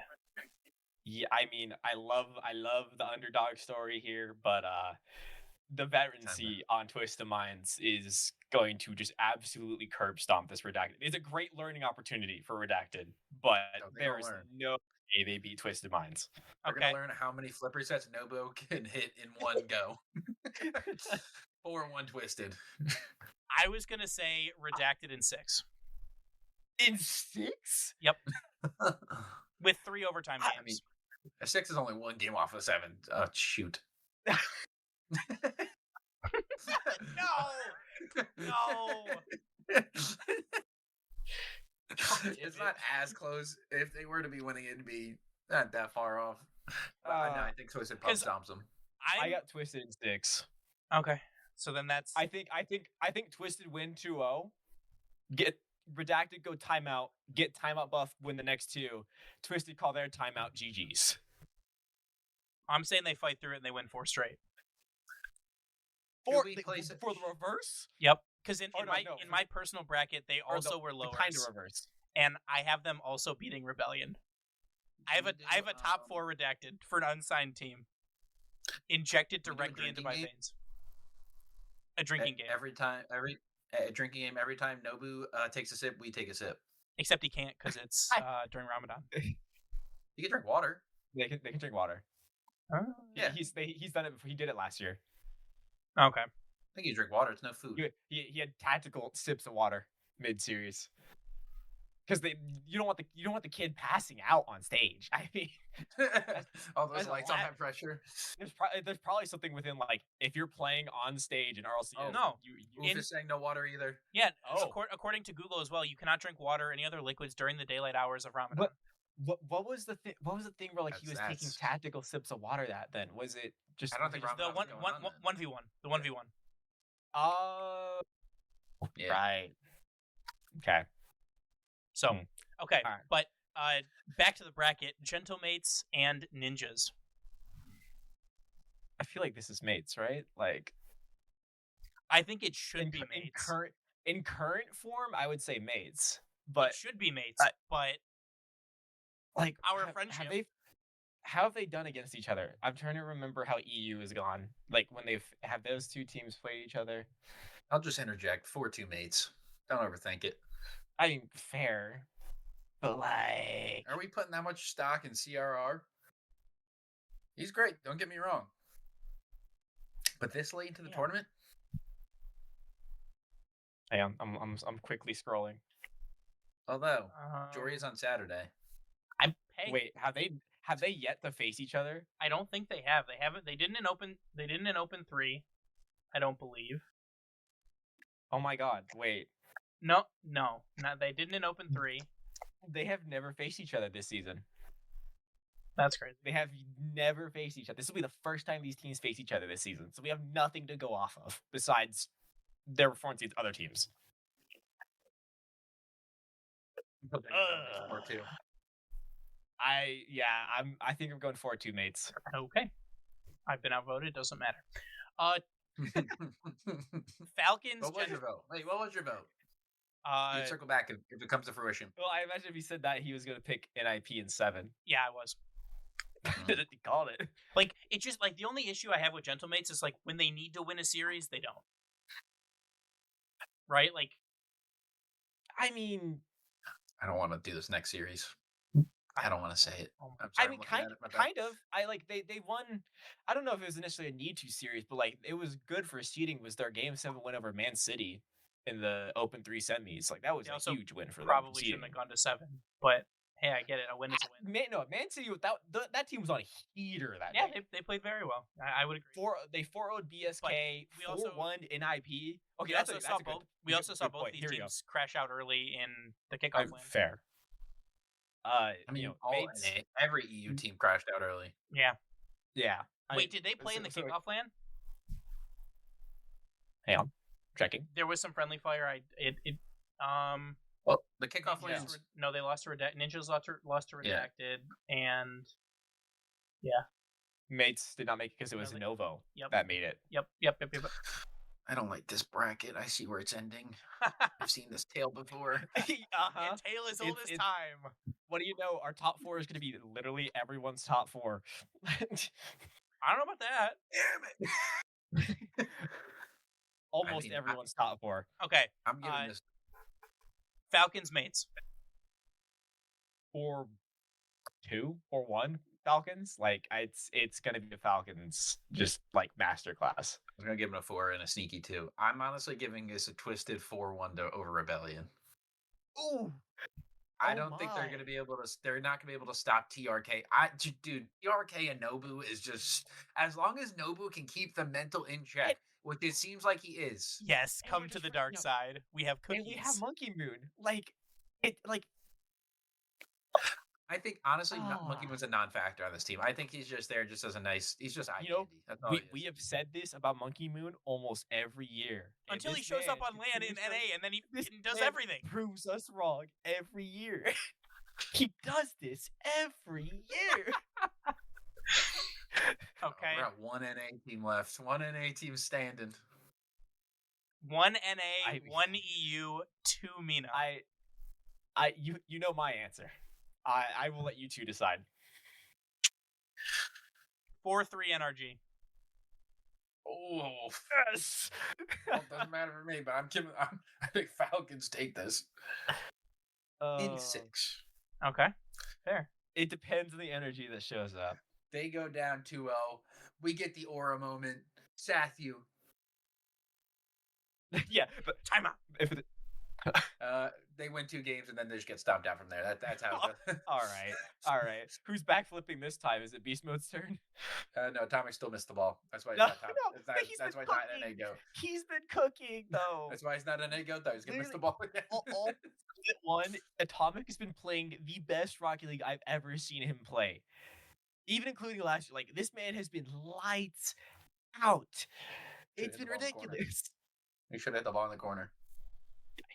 Yeah, I mean, I love the underdog story here, but the veterancy on Twisted Minds is going to just absolutely curb stomp this Redacted. It's a great learning opportunity for Redacted, but there is no way they beat Twisted Minds. We're gonna learn how many flipper sets Nobu can hit in one go. 4-1 Twisted. I was gonna say Redacted in 6. In 6? Yep. With 3 overtime games. I mean, a 6 is only 1 game off of 7. Oh, shoot. No. It's not as close. If they were to be winning, it'd be not that far off. No, I think Twisted pump stomps them. I got Twisted in 6. Okay, so then that's. I think Twisted win 2-0. Get Redacted, go timeout. Get timeout buff. Win the next 2. Twisted call their timeout. GGs. I'm saying they fight through it and they win 4 straight. For the reverse? Yep. Because in my personal bracket, they also were lowers. Kind of reverse. And I have them also beating Rebellion. I have a top 4 Redacted for an unsigned team. Injected directly into my veins. A drinking game. Every time Nobu takes a sip, we take a sip. Except he can't because it's during Ramadan. You can drink water. They can drink water. Yeah, he's done it before. He did it last year. Okay. I think you drink water. It's no food. He had tactical sips of water mid-series. Because you don't want the kid passing out on stage. I mean, all those lights on high pressure. There's probably something within like if you're playing on stage in RLC. Oh no, you're saying no water either. Yeah. According to Google as well, you cannot drink water or any other liquids during the daylight hours of Ramadan. What was the thing? What was the thing where like he was taking tactical sips of water? Then was it just? I don't think the 1v1. The 1v1. Yeah. Right. Okay. So, Okay, All right. but back to the bracket: Gentlemates and Ninjas. I feel like this is mates, right? Like, I think it should be in mates. current form, I would say mates, It but should be mates, but like our have friendship. how have they done against each other? I'm trying to remember how EU has gone. Like when have those two teams played each other. I'll just interject. 4-2 mates. Don't overthink it. I mean, fair, but like, Are we putting that much stock in CRR? He's great. Don't get me wrong. But this late into the tournament, hey, I'm quickly scrolling. although Jory is on Saturday. I'm paying. Wait, have they yet to face each other? I don't think they have. They haven't. They didn't in open 3. I don't believe. Oh my god! Wait, No, they didn't in open 3. they have never faced each other this season. That's crazy. They have never faced each other. This will be the first time these teams face each other this season. So we have nothing to go off of besides their performance against other teams. I think I'm going 4-2 mates. Okay. I've been outvoted. Doesn't matter. Falcons. What was your vote? Wait, what was your vote? You'd circle back if it comes to fruition. Well, I imagine if he said that, he was going to pick NIP in 7. Yeah, I was. He called it. Like, it's just like the only issue I have with Gentlemates is like when they need to win a series, they don't. Right? Like, I mean, I don't want to do this next series. I don't want to say it. I'm sorry, I mean, kind of. I like they won. I don't know if it was initially a need to series, but like it was good for seeding. Was their Game 7 win over Man City in the Open 3 semis? Like that was a huge win for them. Probably shouldn't have gone to 7, but hey, I get it. A win is a win. Man City that team was on a heater that day. Yeah, they played very well. I would agree. They 4-0'd BSK. We also 4-1 NIP. Okay, we also saw both these teams crash out early in the kickoff lane. Fair. I mean, every EU team crashed out early. Yeah. Yeah. Wait, did they play in the kickoff lane? Hang on, checking. There was some friendly fire. Well, the kickoff lane. No, they lost to Ninjas lost to Redacted, and Mates did not make it because it was Novo that made it. Yep. I don't like this bracket. I see where it's ending. I've seen this tale before. And tale is old as time. What do you know? Our top 4 is going to be literally everyone's top 4. I don't know about that. Damn it. Almost everyone's top 4. Okay. I'm giving this Falcons mates. 4-2 or 1 Falcons. Like it's gonna be the Falcons, just like masterclass. I'm gonna give them a 4 and a sneaky 2. I'm honestly giving this a twisted 4-1 over Rebellion. Ooh. I don't think they're gonna be able to. They're not gonna be able to stop TRK. Dude, TRK and Nobu is just as long as Nobu can keep the mental in check, which it seems like he is. Yes, come to the dark side. We have cookies. And we have Monkey Moon. I think honestly, Monkey Moon's a non-factor on this team. I think he's just there just as a nice. He's just eye candy. That's all we have said this about Monkey Moon almost every year until he shows up on LAN in NA, and then he does everything. Proves us wrong every year. He does this every year. Okay, we're at one NA team left. One NA team standing. 1 NA, 1 EU, 2 MENA. You know my answer. I will let you two decide. 4-3 NRG. Oh yes. Well, it doesn't matter for me, but I think Falcons take this in 6. Okay, fair. It depends on the energy that shows up. They go down 2-0. We get the aura moment. Sathu. Yeah, but timeout. They win 2 games and then they just get stomped out from there. That's how. All right. Who's backflipping this time? Is it Beast Mode's turn? No, Tommy still missed the ball. That's why he's not top. That's why he's not an go. He's been cooking though. That's why he's not an go though. He's gonna miss the ball again. One, Atomic has been playing the best Rocket League I've ever seen him play, even including last year. Like this man has been lights out. It's been ridiculous. He should have hit the ball in the corner.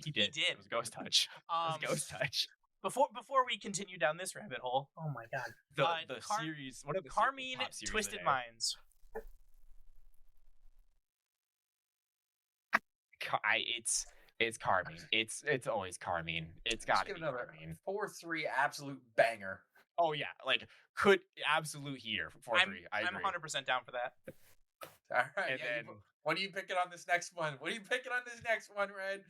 He did. It was ghost touch. It was ghost touch. before we continue down this rabbit hole, oh my god, the series. What are the Carmine top series Twisted there? Minds. It's Carmine. It's always Carmine. It's got to be Carmine. 4-3 absolute banger. Oh yeah, like could absolute here 4-3. I'm 100% down for that. All right. And then what are you picking on this next one? What are you picking on this next one, Red?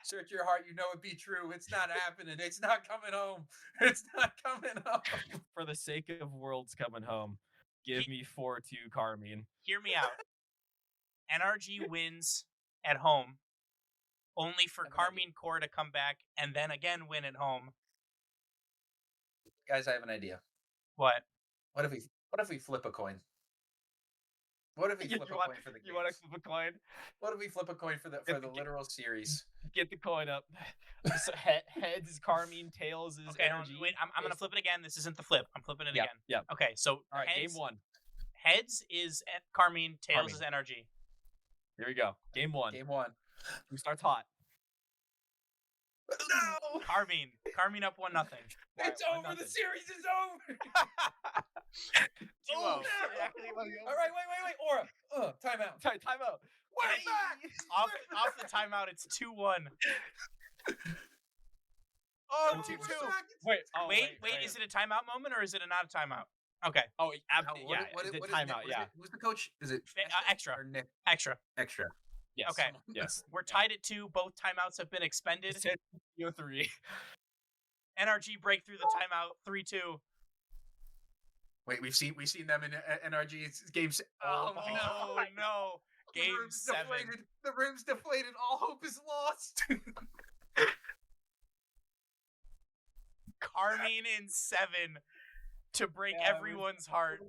Search your heart, you know it be true. It's not happening. It's not coming home. It's not coming home. For the sake of worlds coming home, give me 4-2 Carmine. Hear me out. NRG wins at home, only for Carmine Core to come back and then again win at home. Guys, I have an idea. What? What if we flip a coin? What if we flip a coin for the games? You want to flip a coin? What if we flip a coin for the literal series? Get the coin up. So heads is Carmine, tails is NRG. Wait, I'm gonna flip it again. This isn't the flip. I'm flipping it again. Yeah. Okay, so all right, game 1. Heads is Carmine, tails is NRG. Here we go. Game 1. Who starts hot? No! Carmine up 1-0. It's over. The series is over. 2-0. Oh, no. All right, wait. Aura. Timeout. Timeout. We're back. Off the timeout, it's 2-1. Oh, 2-2. Wait. Is it a timeout moment or is it not a timeout? Okay. Oh, absolutely. Yeah. What timeout. Yeah. Who's the coach? Is it extra or Nick? Extra. Yes. Okay. Yes. We're tied at 2. Both timeouts have been expended. 3. NRG break through the timeout. 3-2. Wait, we've seen them in NRG games. Oh no! Game 7. The rim's deflated. All hope is lost. Carmine in 7 to break everyone's heart.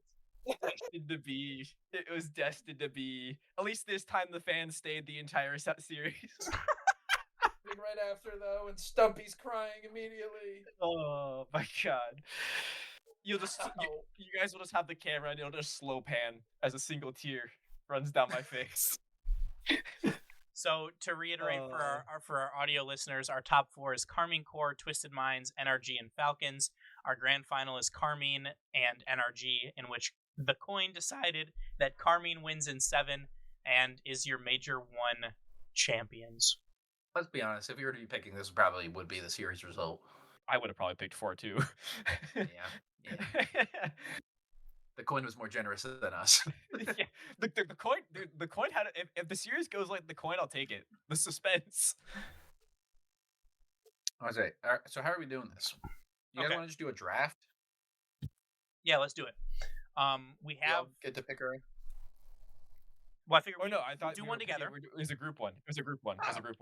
Destined to be. It was destined to be. At least this time the fans stayed the entire series. Right after though, and Stumpy's crying immediately. Oh my god! You guys will just have the camera and it'll just slow pan as a single tear runs down my face. So to reiterate for our audio listeners, our top 4 is Carmine Core, Twisted Minds, NRG, and Falcons. Our grand final is Carmine and NRG, in which the coin decided that Carmine wins in 7 and is your Major 1 champions. Let's be honest, if you were to be picking this, probably would be the series result. I would have probably picked 4-2. Yeah. The coin was more generous than us. Yeah. The coin had if the series goes like the coin, I'll take it. The suspense. I was right. All right. So how are we doing this? You guys want to just do a draft? Yeah, let's do it. We have get to pick her. Well, I figured. Oh no, I thought do one together. It was a group one. It was a group one.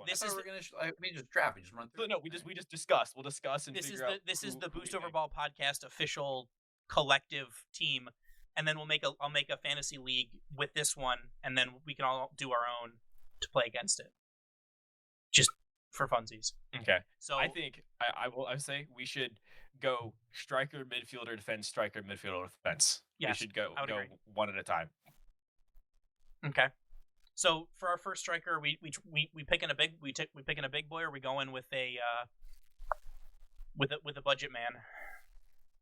This is we're gonna. We just draft. We just run through. No, we just discuss. We'll discuss and this figure out. This is the Boost Over Ball podcast official collective team, and then I'll make a fantasy league with this one, and then we can all do our own to play against it, just for funsies. Okay. So I think I say we should go striker, midfielder, defense, striker, midfielder, defense. Yes, we should go agree. one at a time. Okay. So for our first striker, we picking a big boy, or are we going with a budget man?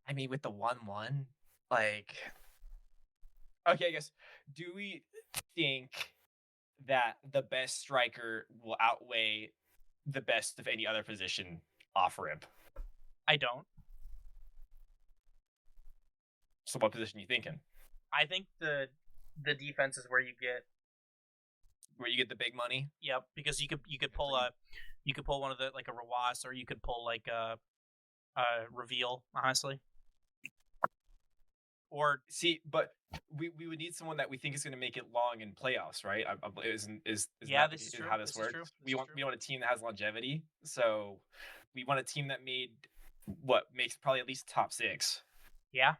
I mean, with the 1-1, like, okay, I guess. Do we think that the best striker will outweigh the best of any other position off rib? I don't. So what position are you thinking? I think the defense is where you get the big money. Yep, because you could pull one of the like a Rawas, or you could pull like a Reveal, honestly. Or see, but we would need someone that we think is going to make it long in playoffs, right? Is this is true. How this works? We want a team that has longevity, so we want a team that makes probably at least top 6. Yeah.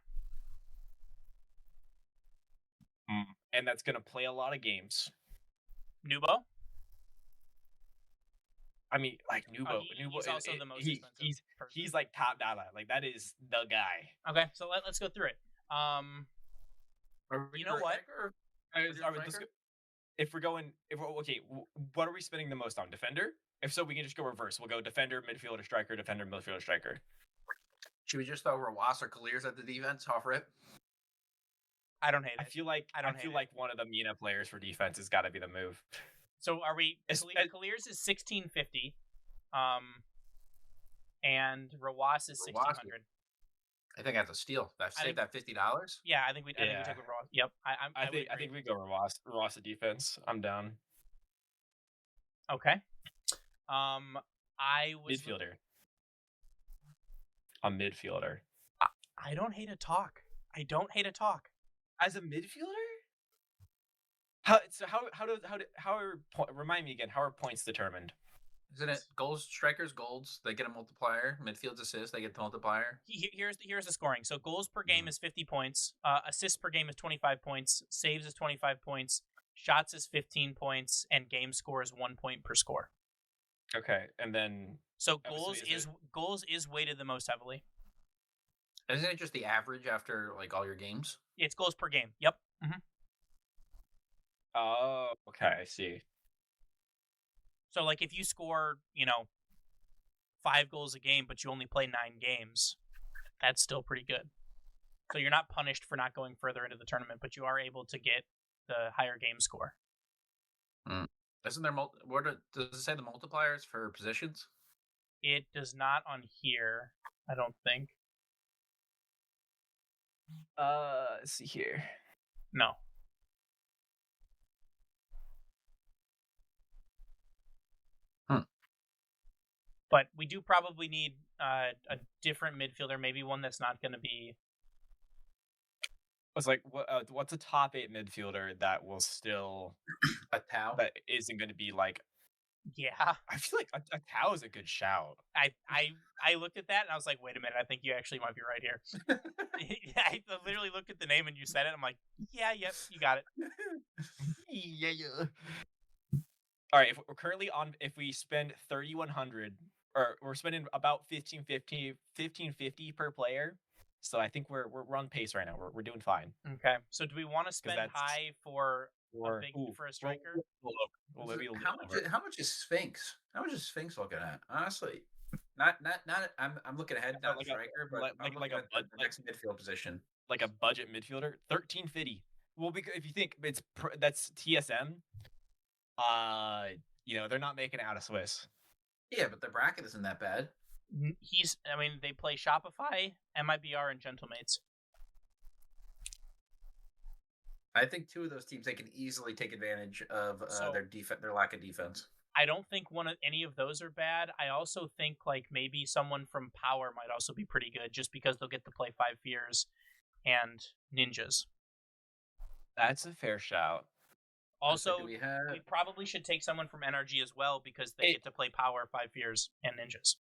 And that's going to play a lot of games. Nubo? I mean, like Nubo. He's also the most expensive person. He's like top dollar. Like that is the guy. Okay, so let's go through it. You know what? If we're okay, what are we spending the most on? Defender? If so, we can just go reverse. We'll go defender, midfielder, striker, defender, midfielder, striker. Should we just throw Rawas or Clears at the defense off rip? I don't hate it. I feel like one of the Mina players for defense has got to be the move. So are we? Clears is 1650, and Rawas is 1600. I think that's a steal. I've saved that $50. Yeah, I think we take Rawas. Yep, I think we go Rawas at defense. I'm down. Okay. I was midfielder. A midfielder. I don't hate a talk. As a midfielder? Remind me again, how are points determined? Isn't it goals, strikers, golds, they get a multiplier, midfield's assists, they get the multiplier? Here's the scoring. So goals per game is 50 points, assists per game is 25 points, saves is 25 points, shots is 15 points, and game score is 1 point per score. Okay, and then so goals is weighted the most heavily. Isn't it just the average after like all your games? It's goals per game. Yep. Mm-hmm. Oh, okay, I see. So, like, if you score, 5 goals a game, but you only play 9 games, that's still pretty good. So you're not punished for not going further into the tournament, but you are able to get the higher game score. Isn't there does it say the multipliers for positions? It does not on here, I don't think. Let's see here. No. But we do probably need a different midfielder, maybe one that's not going to be. It's like what's a top 8 midfielder that will still a Tau that isn't going to be like. Yeah, I feel like a Tau is a good shout. I looked at that and I was like, wait a minute, I think you actually might be right here. I literally looked at the name and you said it. I'm like, yeah, yep, you got it. Yeah. All right, if we spend 3,100. Or we're spending about 1550 per player, so I think we're on pace right now. We're doing fine. Okay, so do we want to spend high for a striker? How much is Sphinx? How much is Sphinx looking at? Honestly, not. I'm looking ahead, not like striker, but like a next midfield position, like a budget midfielder, 1350. Well, because if you think that's TSM, they're not making it out of Swiss. Yeah, but the bracket isn't that bad. They play Shopify, MIBR, and Gentlemates. I think 2 of those teams, they can easily take advantage of their lack of defense. I don't think any of those are bad. I also think like maybe someone from Power might also be pretty good, just because they'll get to play 5 Fears and Ninjas. That's a fair shout. Also, we probably should take someone from NRG as well, because they get to play Power, 5 Fears, and Ninjas.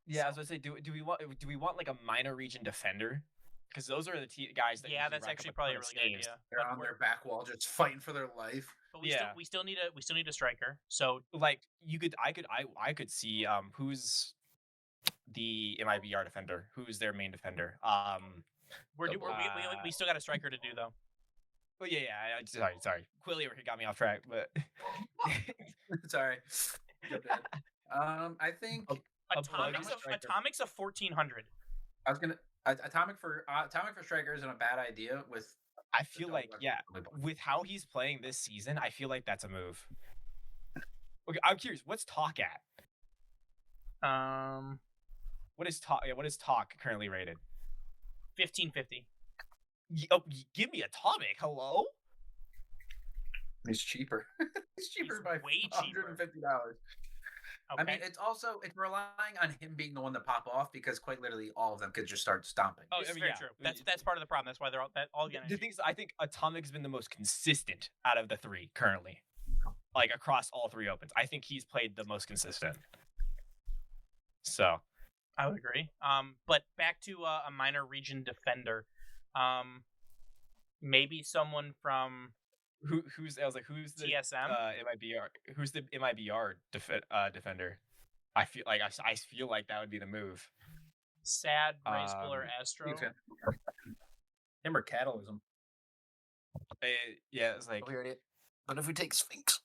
Yeah, I was going to say, do we want like a minor region defender? Because those are the guys that. Yeah, that's actually probably a really good idea. They're on their back wall, just fighting for their life. But we still need a striker. So like I could see who's the MIBR defender, who's their main defender. We still got a striker to do though. Oh yeah. Sorry. Quilly got me off track, but sorry. I think Atomic's a 1400. I was gonna Atomic for striker isn't a bad idea. I feel like with how he's playing this season, I feel like that's a move. Okay, I'm curious. What's Talk at? What is Talk currently rated? 1550. Give me Atomic. Hello? He's cheaper. He's cheaper by way $150. Okay. I mean, it's relying on him being the one to pop off, because quite literally all of them could just start stomping. Oh, it's very true. That's part of the problem. That's why they're all getting. The thing is, I think Atomic's been the most consistent out of the 3 currently, like across all 3 opens. I think he's played the most consistent. So, I would agree. But back to a minor region defender. Maybe someone from who's the TSM MIBR? Who's the MIBR defender? I feel like that would be the move. Sad Graceful or Astro. Him or Catalysm. Yeah, it's like. But if we take Sphinx,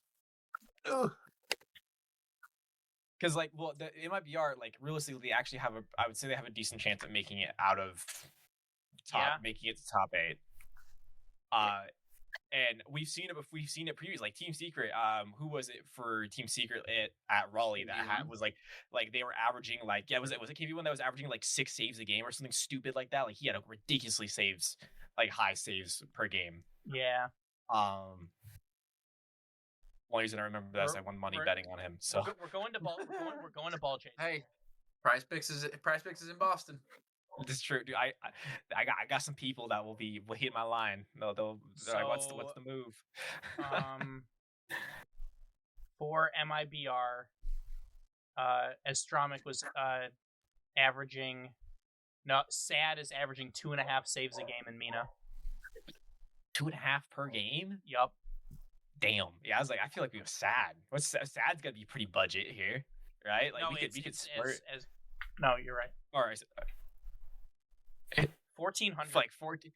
Because like, well, the MIBR, like realistically, they actually have I would say they have a decent chance at making it out of making it to top 8. And we've seen it previously, like Team Secret. Who was it for Team Secret at Raleigh that was like they were averaging like was it KV1 that was averaging like 6 saves a game or something stupid like that? Like he had a ridiculously high saves per game. Yeah. One reason I remember that is I won money betting on him. So we're going to ball. We're going to ball chase. Hey, Prize Picks is in Boston. This is true, dude. I got some people that will hit my line. They'll like, what's the move? For MIBR, Astromic was averaging. No, Sad is averaging 2.5 saves a game in Mina. 2.5 per game? Yup. Damn. Yeah, I was like, I feel like we have Sad. Sad's gotta be pretty budget here, right? Like we could spurt. No, you're right. All right. 1,400. Like 14.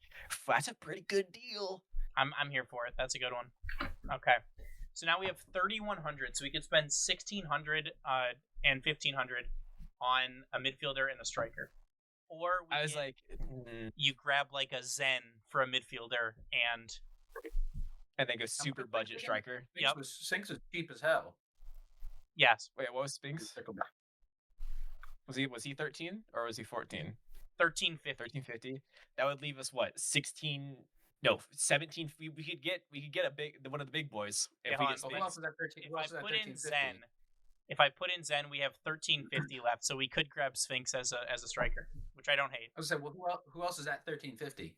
That's a pretty good deal. I'm here for it. That's a good one. Okay. So now we have 3,100. So we could spend 1,600 and 1,500 on a midfielder and a striker. Or you grab like a Zen for a midfielder and then go super budget striker. Yep. Sphinx is cheap as hell. Yes. Wait, what was Sphinx? Was he 13 or was he 14? 1350. That would leave us what? 17. We could get one of the big boys if we get Sphinx. If I put in Zen, we have 1350 left, so we could grab Sphinx as a striker, which I don't hate. I was saying, well, who else is at 1350?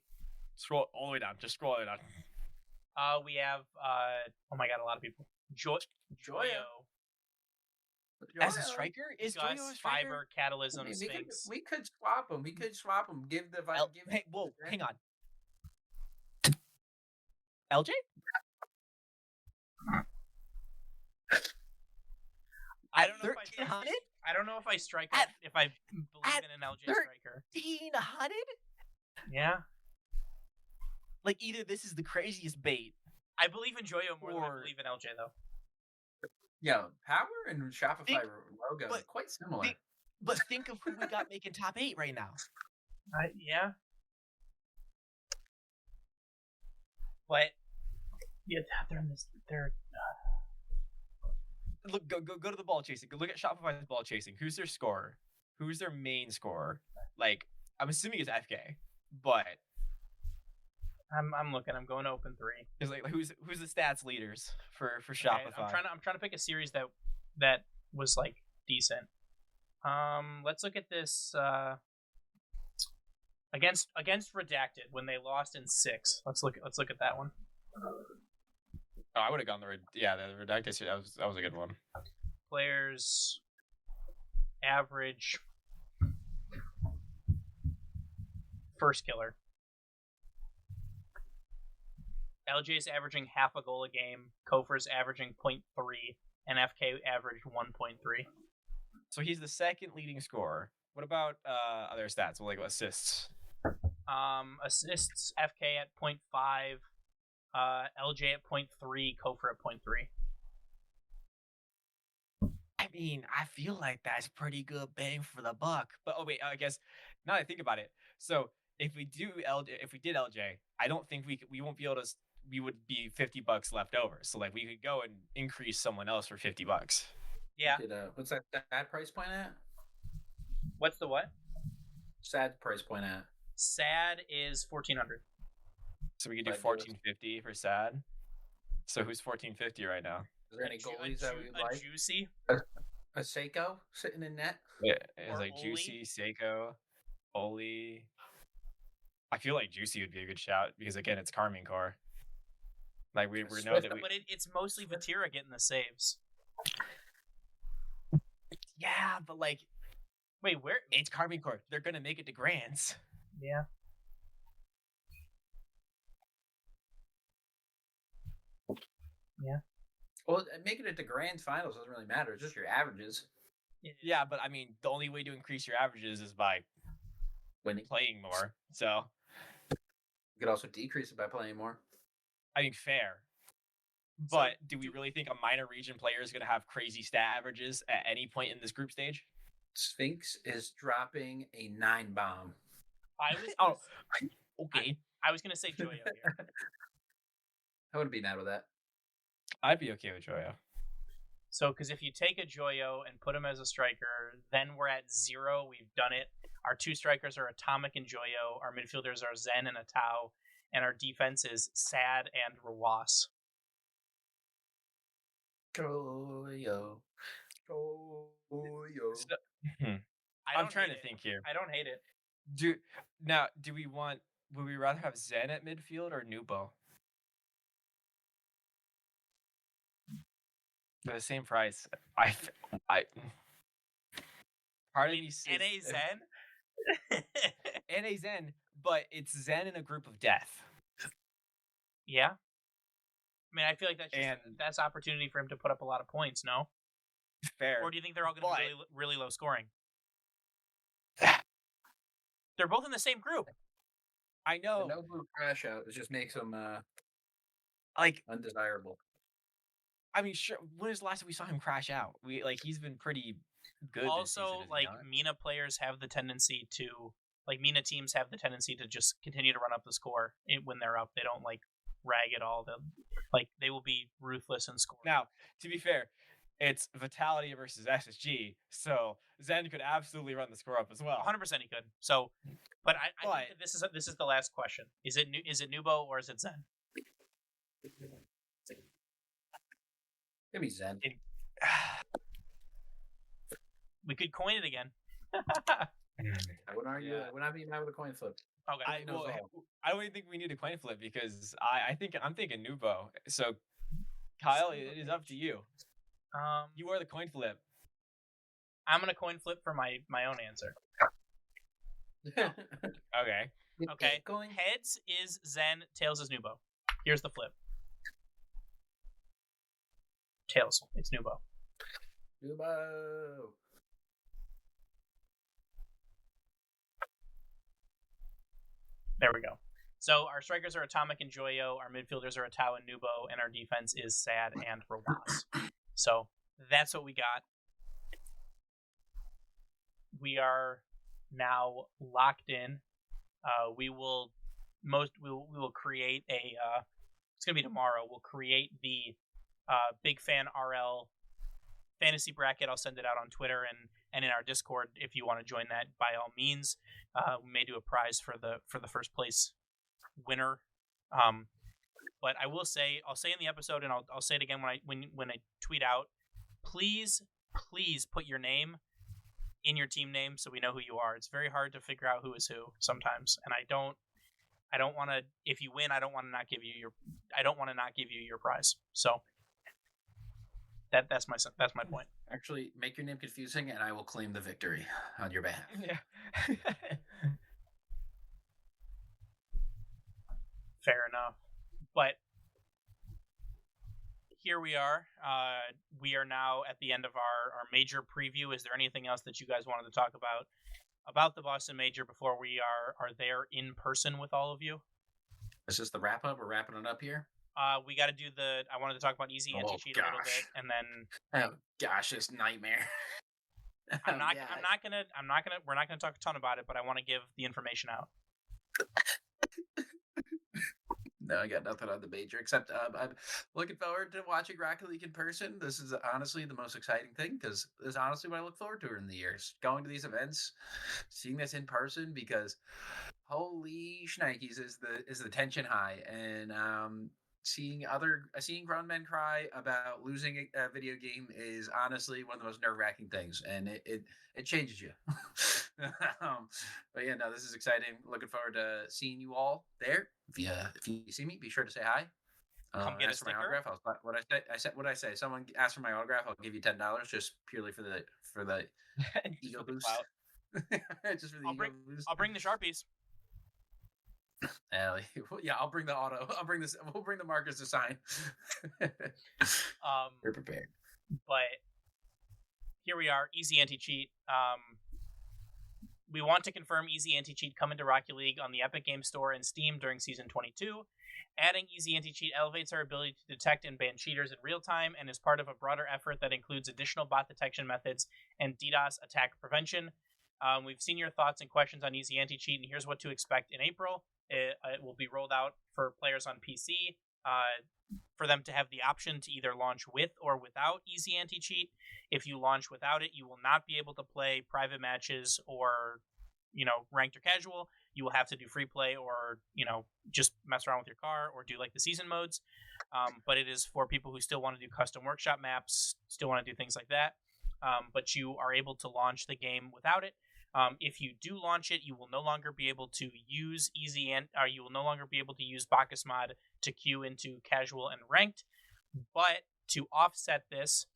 Scroll all the way down. Just scroll all the way down. We have oh my god, a lot of people. Joyo. As a striker? Is Joyo a striker? Fiber, Catalysm, Sphinx. We could swap them. Give the vibe. Hey, whoa, hang on. LJ? I don't know if I strike if I believe in an LJ striker. 1,300? Yeah. Like either this is the craziest bait. I believe in Joyo more than I believe in LJ though. Yeah, Power and Shopify logo are quite similar. But think of who we got making top 8 right now. Yeah. But yeah, they're in this. They're look. Go to the ball chasing. Go look at Shopify's ball chasing. Who's their scorer? Who's their main scorer? Like I'm assuming it's FK, but I'm looking. I'm going to open 3. Is like who's the stats leaders for Shopify? I'm trying to pick a series that was like decent. Let's look at this. Against Redacted when they lost in 6. Let's look at that one. Oh, I would have gone the Redacted. That was a good one. Players average first killer. LJ's averaging half a goal a game. Kofer's averaging 0.3, and FK averaged 1.3. So he's the second leading scorer. What about other stats? Well, like assists. Assists, FK at 0.5, LJ at 0.3, Kofer at 0.3. I mean, I feel like that's pretty good bang for the buck. But oh wait, I guess now that I think about it, so if we did LJ, I don't think we won't be able to. We would be $50 left over. So like we could go and increase someone else for $50. Yeah. What's that sad price point at? What's the what? Sad price point at. Sad is 1,400. So we could do 1,450 for Sad. So who's 1,450 right now? Is there any goalies that we like? Juicy? A Seiko sitting in net? Yeah, it's like Oli? Juicy, Seiko, Oli. I feel like Juicy would be a good shout because again, it's Carmine Core. Like we know that, but it's mostly Vatira getting the saves. Yeah, but like, wait, where? It's Carmine Core. They're gonna make it to Grands. Yeah. Yeah. Well, making it to Grand Finals doesn't really matter. It's just your averages. Yeah, but I mean, the only way to increase your averages is by playing more. So you could also decrease it by playing more. I think fair. But do we really think a minor region player is going to have crazy stat averages at any point in this group stage? Sphinx is dropping a 9 bomb. Okay. I was gonna say Joyo here. I wouldn't be mad with that. I'd be okay with Joyo. So, because if you take a Joyo and put him as a striker, then we're at 0. We've done it. Our 2 strikers are Atomic and Joyo. Our midfielders are Zen and Atao. And our defense is Sad and Rawas. Joyo. I'm trying to think here. I don't hate it. Would we rather have Zen at midfield or Nubo? For the same price. Part of me says NA Zen? NA Zen, but it's Zen in a group of death. Yeah. I mean, I feel like that's opportunity for him to put up a lot of points, no? Fair. Or do you think they're all going to be really low scoring? They're both in the same group. I know. The no group crash out. It just makes them undesirable. I mean, sure. When was the last time we saw him crash out? He's been pretty good. Also, Mina players have the tendency to, Mina teams have the tendency to just continue to run up the score when they're up. They don't rag it all. They will be ruthless and score. Now, to be fair, it's Vitality versus SSG, so Zen could absolutely run the score up as well. 100% he could. So, but I think that this is the last question. Is it Nubo or is it Zen? Give me Zen. We could coin it again. I wouldn't argue. I would not be mad with a coin flip. Okay. I don't even think we need a coin flip because I'm thinking Nubo. So, Kyle, it is up to you. You are the coin flip. I'm gonna coin flip for my own answer. Okay. Okay. Heads is Zen. Tails is Nubo. Here's the flip. Tails. It's Nubo. Nubo. There we go. So our strikers are Atomic and Joyo, our midfielders are Atao and Nubo, and our defense is Sad and Rawas. So that's what we got. We are now locked in. We will create a. It's gonna be tomorrow. We'll create the Big Fan RL fantasy bracket. I'll send it out on Twitter and in our Discord if you want to join that. By all means, we may do a prize for the first place winner. But I will say, I'll say in the episode, and I'll say it again when I tweet out. Please put your name in your team name so we know who you are. It's very hard to figure out who is who sometimes, and I don't want to. If you win, I don't want to not give you your prize. So that's my point. Actually, make your name confusing, and I will claim the victory on your behalf. Yeah. Fair enough. But here we are. We are now at the end of our major preview. Is there anything else that you guys wanted to talk about the Boston Major before we are there in person with all of you? Is this the wrap up? We're wrapping it up here. We got to do I wanted to talk about easy anti-cheat a little bit, and then. Oh gosh, this nightmare. We're not gonna talk a ton about it, but I want to give the information out. No, I got nothing on the major except I'm looking forward to watching Rocket League in person. This is honestly the most exciting thing because this is honestly what I look forward to in the years. Going to these events, seeing this in person because holy shnikes is the tension high, and seeing grown men cry about losing a video game is honestly one of the most nerve-wracking things, and it changes you. But yeah, no, this is exciting. Looking forward to seeing you all there. If you see me, be sure to say hi. Come get a for my autograph. What I say. Someone asked for my autograph. I'll give you $10 just purely for the ego boost. Just for the ego boost. I'll bring the Sharpies. Yeah, I'll bring the auto. We'll bring the markers to sign. We're prepared. But here we are, easy anti-cheat. We want to confirm Easy Anti-Cheat coming to Rocket League on the Epic Games Store and Steam during Season 22. Adding Easy Anti-Cheat elevates our ability to detect and ban cheaters in real time and is part of a broader effort that includes additional bot detection methods and DDoS attack prevention. We've seen your thoughts and questions on Easy Anti-Cheat, and here's what to expect in April. It will be rolled out for players on PC, for them to have the option to either launch with or without Easy Anti-Cheat. If you launch without it, you will not be able to play private matches or, ranked or casual. You will have to do free play or, just mess around with your car or do like the season modes. But it is for people who still want to do custom workshop maps, still want to do things like that. But you are able to launch the game without it. If you do launch it, you will no longer be able to use you will no longer be able to use Bacchus mod to queue into casual and ranked. But to offset this,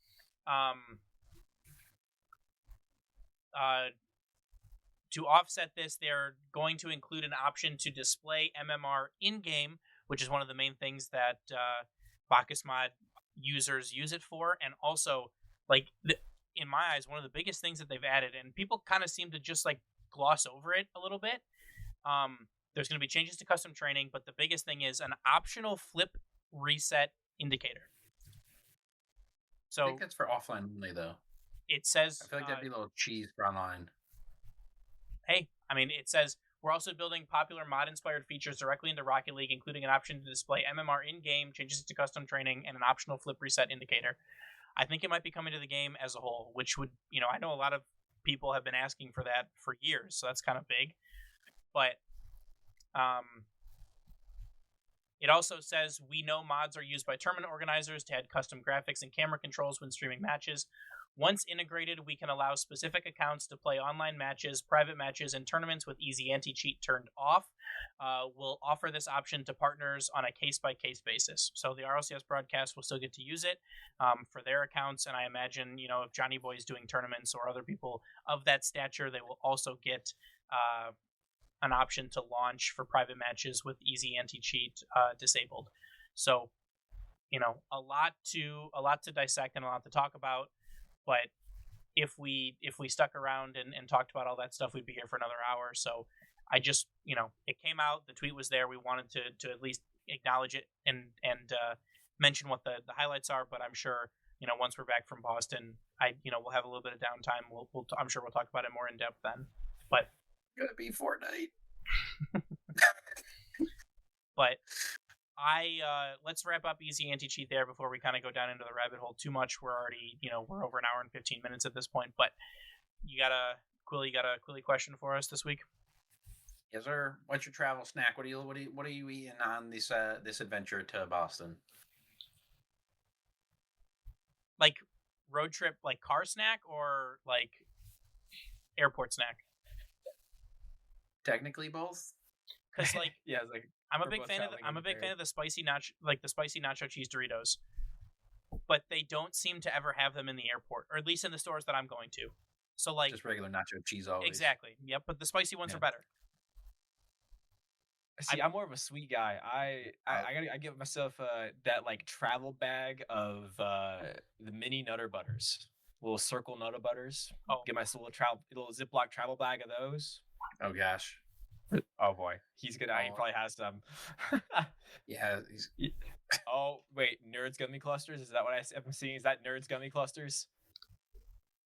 they're going to include an option to display MMR in-game, which is one of the main things that Bacchus mod users use it for, and also in my eyes, one of the biggest things that they've added, and people kind of seem to just gloss over it a little bit. There's going to be changes to custom training, but the biggest thing is an optional flip reset indicator. So I think that's for offline only, though. It says, I feel like that'd be a little cheese for online. Hey, it says we're also building popular mod-inspired features directly into Rocket League, including an option to display MMR in-game, changes to custom training, and an optional flip reset indicator. I think it might be coming to the game as a whole, which would, I know a lot of people have been asking for that for years, so that's kind of big. But it also says, we know mods are used by tournament organizers to add custom graphics and camera controls when streaming matches. Once integrated, we can allow specific accounts to play online matches, private matches, and tournaments with Easy Anti-Cheat turned off. We'll offer this option to partners on a case-by-case basis. So the RLCS broadcast will still get to use it for their accounts, and I imagine, if Johnny Boy is doing tournaments or other people of that stature, they will also get an option to launch for private matches with Easy Anti-Cheat disabled. So, a lot to dissect and a lot to talk about. But if we stuck around and talked about all that stuff, we'd be here for another hour. So I just, it came out, the tweet was there. We wanted to at least acknowledge it and mention what the highlights are. But I'm sure, once we're back from Boston, we'll have a little bit of downtime. I'm sure we'll talk about it more in depth then. But gonna be Fortnite. But let's wrap up Easy Anti-Cheat there before we kind of go down into the rabbit hole too much. We're already, we're over an hour and 15 minutes at this point. But you got a Quilly question for us this week? Yes, sir. What's your travel snack? What are you eating on this adventure to Boston? Like road trip, like car snack, or like airport snack? Technically both. Because yeah, it's like I'm a big fan of the spicy nacho cheese Doritos, but they don't seem to ever have them in the airport, or at least in the stores that I'm going to. So just regular nacho cheese always. Exactly. Yep. But the spicy ones are better. See, I'm more of a sweet guy. I give myself that travel bag of the mini Nutter Butters, little circle Nutter Butters. Oh, get my little Ziploc travel bag of those. Oh gosh. Oh boy, he's gonna. He probably has some. Yeah. Oh wait, Nerds Gummy Clusters. Is that what I'm seeing? Is that Nerds Gummy Clusters?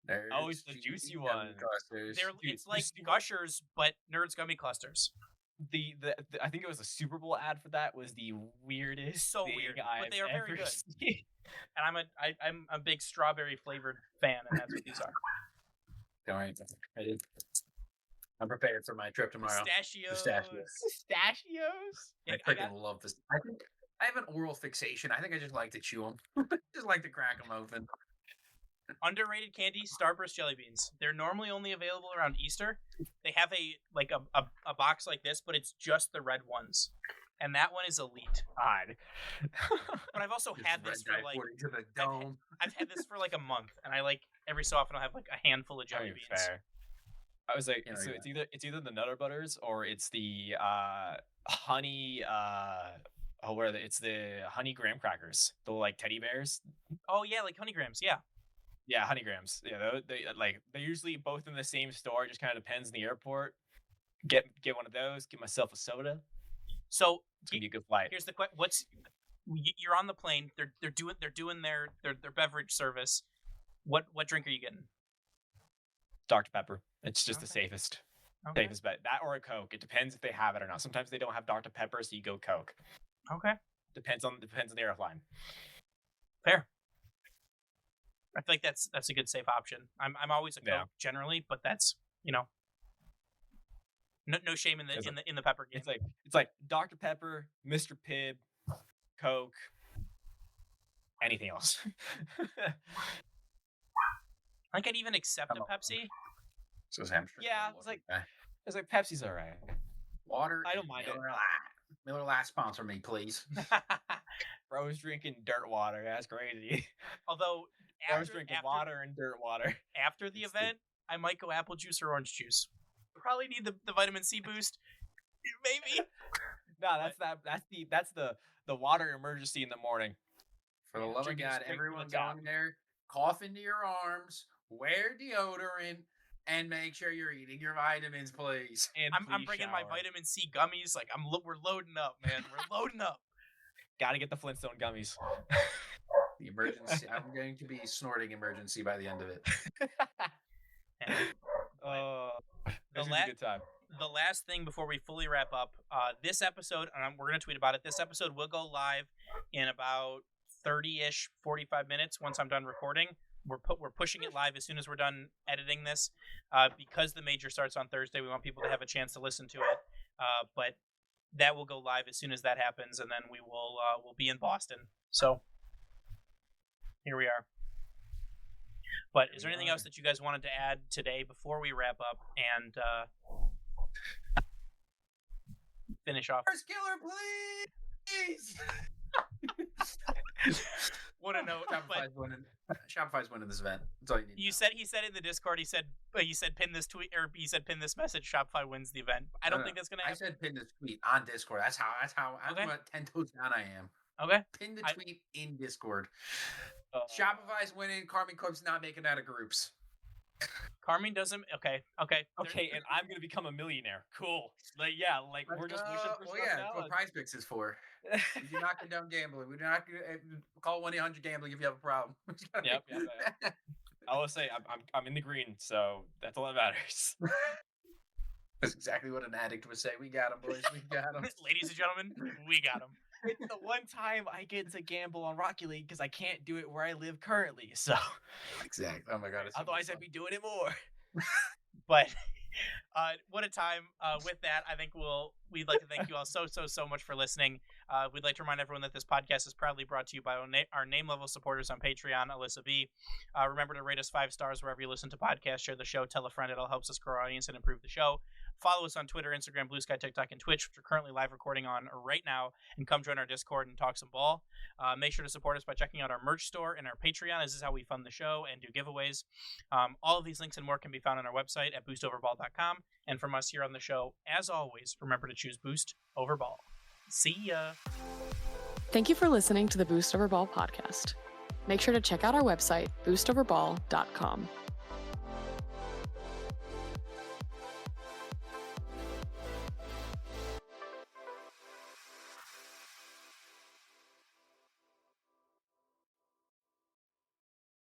Nerds, it's the juicy one. It's like Gushers, but Nerds Gummy Clusters. The I think it was a Super Bowl ad for that was the weirdest. So thing weird, I've but they are very good. Seen. And I'm a big strawberry flavored fan, and that's what these are. Don't worry, I'm prepared for my trip tomorrow. Pistachios. I freaking love this. I think I have an oral fixation. I think I just like to chew them. Just like to crack them open. Underrated candy, Starburst jelly beans. They're normally only available around Easter. They have a box like this, but it's just the red ones, and that one is elite. God. But I've also had this for to the dome. I've had this for a month, and I every so often I'll have a handful of jelly beans. Fair. I was like, so it's either the Nutter Butters or it's the honey. It's the honey graham crackers, the teddy bears. Oh yeah, like honey grahams, yeah. Yeah, honeygrams. Yeah, they're usually both in the same store. It just kind of depends in the airport. Get one of those. Get myself a soda. So it's gonna be a good flight. Here's the question: you're on the plane? They're doing their beverage service. What drink are you getting? Dr. Pepper. It's just the safest. Okay. Safest bet. That or a Coke. It depends if they have it or not. Sometimes they don't have Dr. Pepper, so you go Coke. Okay. Depends on the airline. Fair. I feel like that's a good safe option. I'm always a Coke generally, but that's no shame in the pepper game. It's like Dr. Pepper, Mr. Pibb, Coke, anything else. I think I'd even accept a Pepsi. So hamster. Yeah, it's like Pepsi's all right. Water. I don't mind it. Miller Lite sponsor me, please. Bro was drinking dirt water. That's crazy. Although I was drinking water and dirt water. After the event, I might go apple juice or orange juice. Probably need the vitamin C boost. Maybe. No, that's the water emergency in the morning. For the love of God, everyone going there, cough into your arms, wear deodorant, and make sure you're eating your vitamins, please. And I'm bringing my vitamin C gummies. Like we're loading up, man. We're loading up. Gotta get the Flintstone gummies. The emergency. I'm going to be snorting emergency by the end of it. This is a good time. The last thing before we fully wrap up, this episode, and we're going to tweet about it. This episode will go live in about 30-ish, 45 minutes once I'm done recording. We're pushing it live as soon as we're done editing this, because the major starts on Thursday. We want people to have a chance to listen to it, but that will go live as soon as that happens, and then we'll be in Boston. So here we are. But is there anything else that you guys wanted to add today before we wrap up and finish off? First killer, please. What a note! Shopify's winning this event. That's all you need. He said in the Discord. He said pin this tweet, or he said pin this message. Shopify wins the event. I don't think that's gonna happen. I said pin this tweet on Discord. That's what 10 toes down I am. Okay. Pin the tweet in Discord. Shopify's winning. Carmen Cook's not making out of groups. Carmen doesn't. Okay. And I'm gonna become a millionaire. Cool. We're just wishing for stuff now. That's what Prize Picks is for. We do not condone gambling. We do not call 1-800-GAMBLING if you have a problem. Yep. I will say I'm in the green, so that's all that matters. That's exactly what an addict would say. We got him, boys. We got him. Ladies and gentlemen, we got him. It's the one time I get to gamble on Rocket League because I can't do it where I live currently. So exactly. Oh my God. Otherwise, I'd be doing it more. But what a time. With that, I think we'd like to thank you all so much for listening. We'd like to remind everyone that this podcast is proudly brought to you by our name level supporters on Patreon, Alyssa B. Remember to rate us 5 stars wherever you listen to podcasts. Share the show. Tell a friend. It all helps us grow our audience and improve the show. Follow us on Twitter, Instagram, Blue Sky, TikTok, and Twitch, which we're currently live recording on right now. And come join our Discord and talk some ball. Make sure to support us by checking out our merch store and our Patreon. This is how we fund the show and do giveaways. All of these links and more can be found on our website at boostoverball.com. And from us here on the show, as always, remember to choose Boost over Ball. See ya. Thank you for listening to the Boost Over Ball podcast. Make sure to check out our website, boostoverball.com.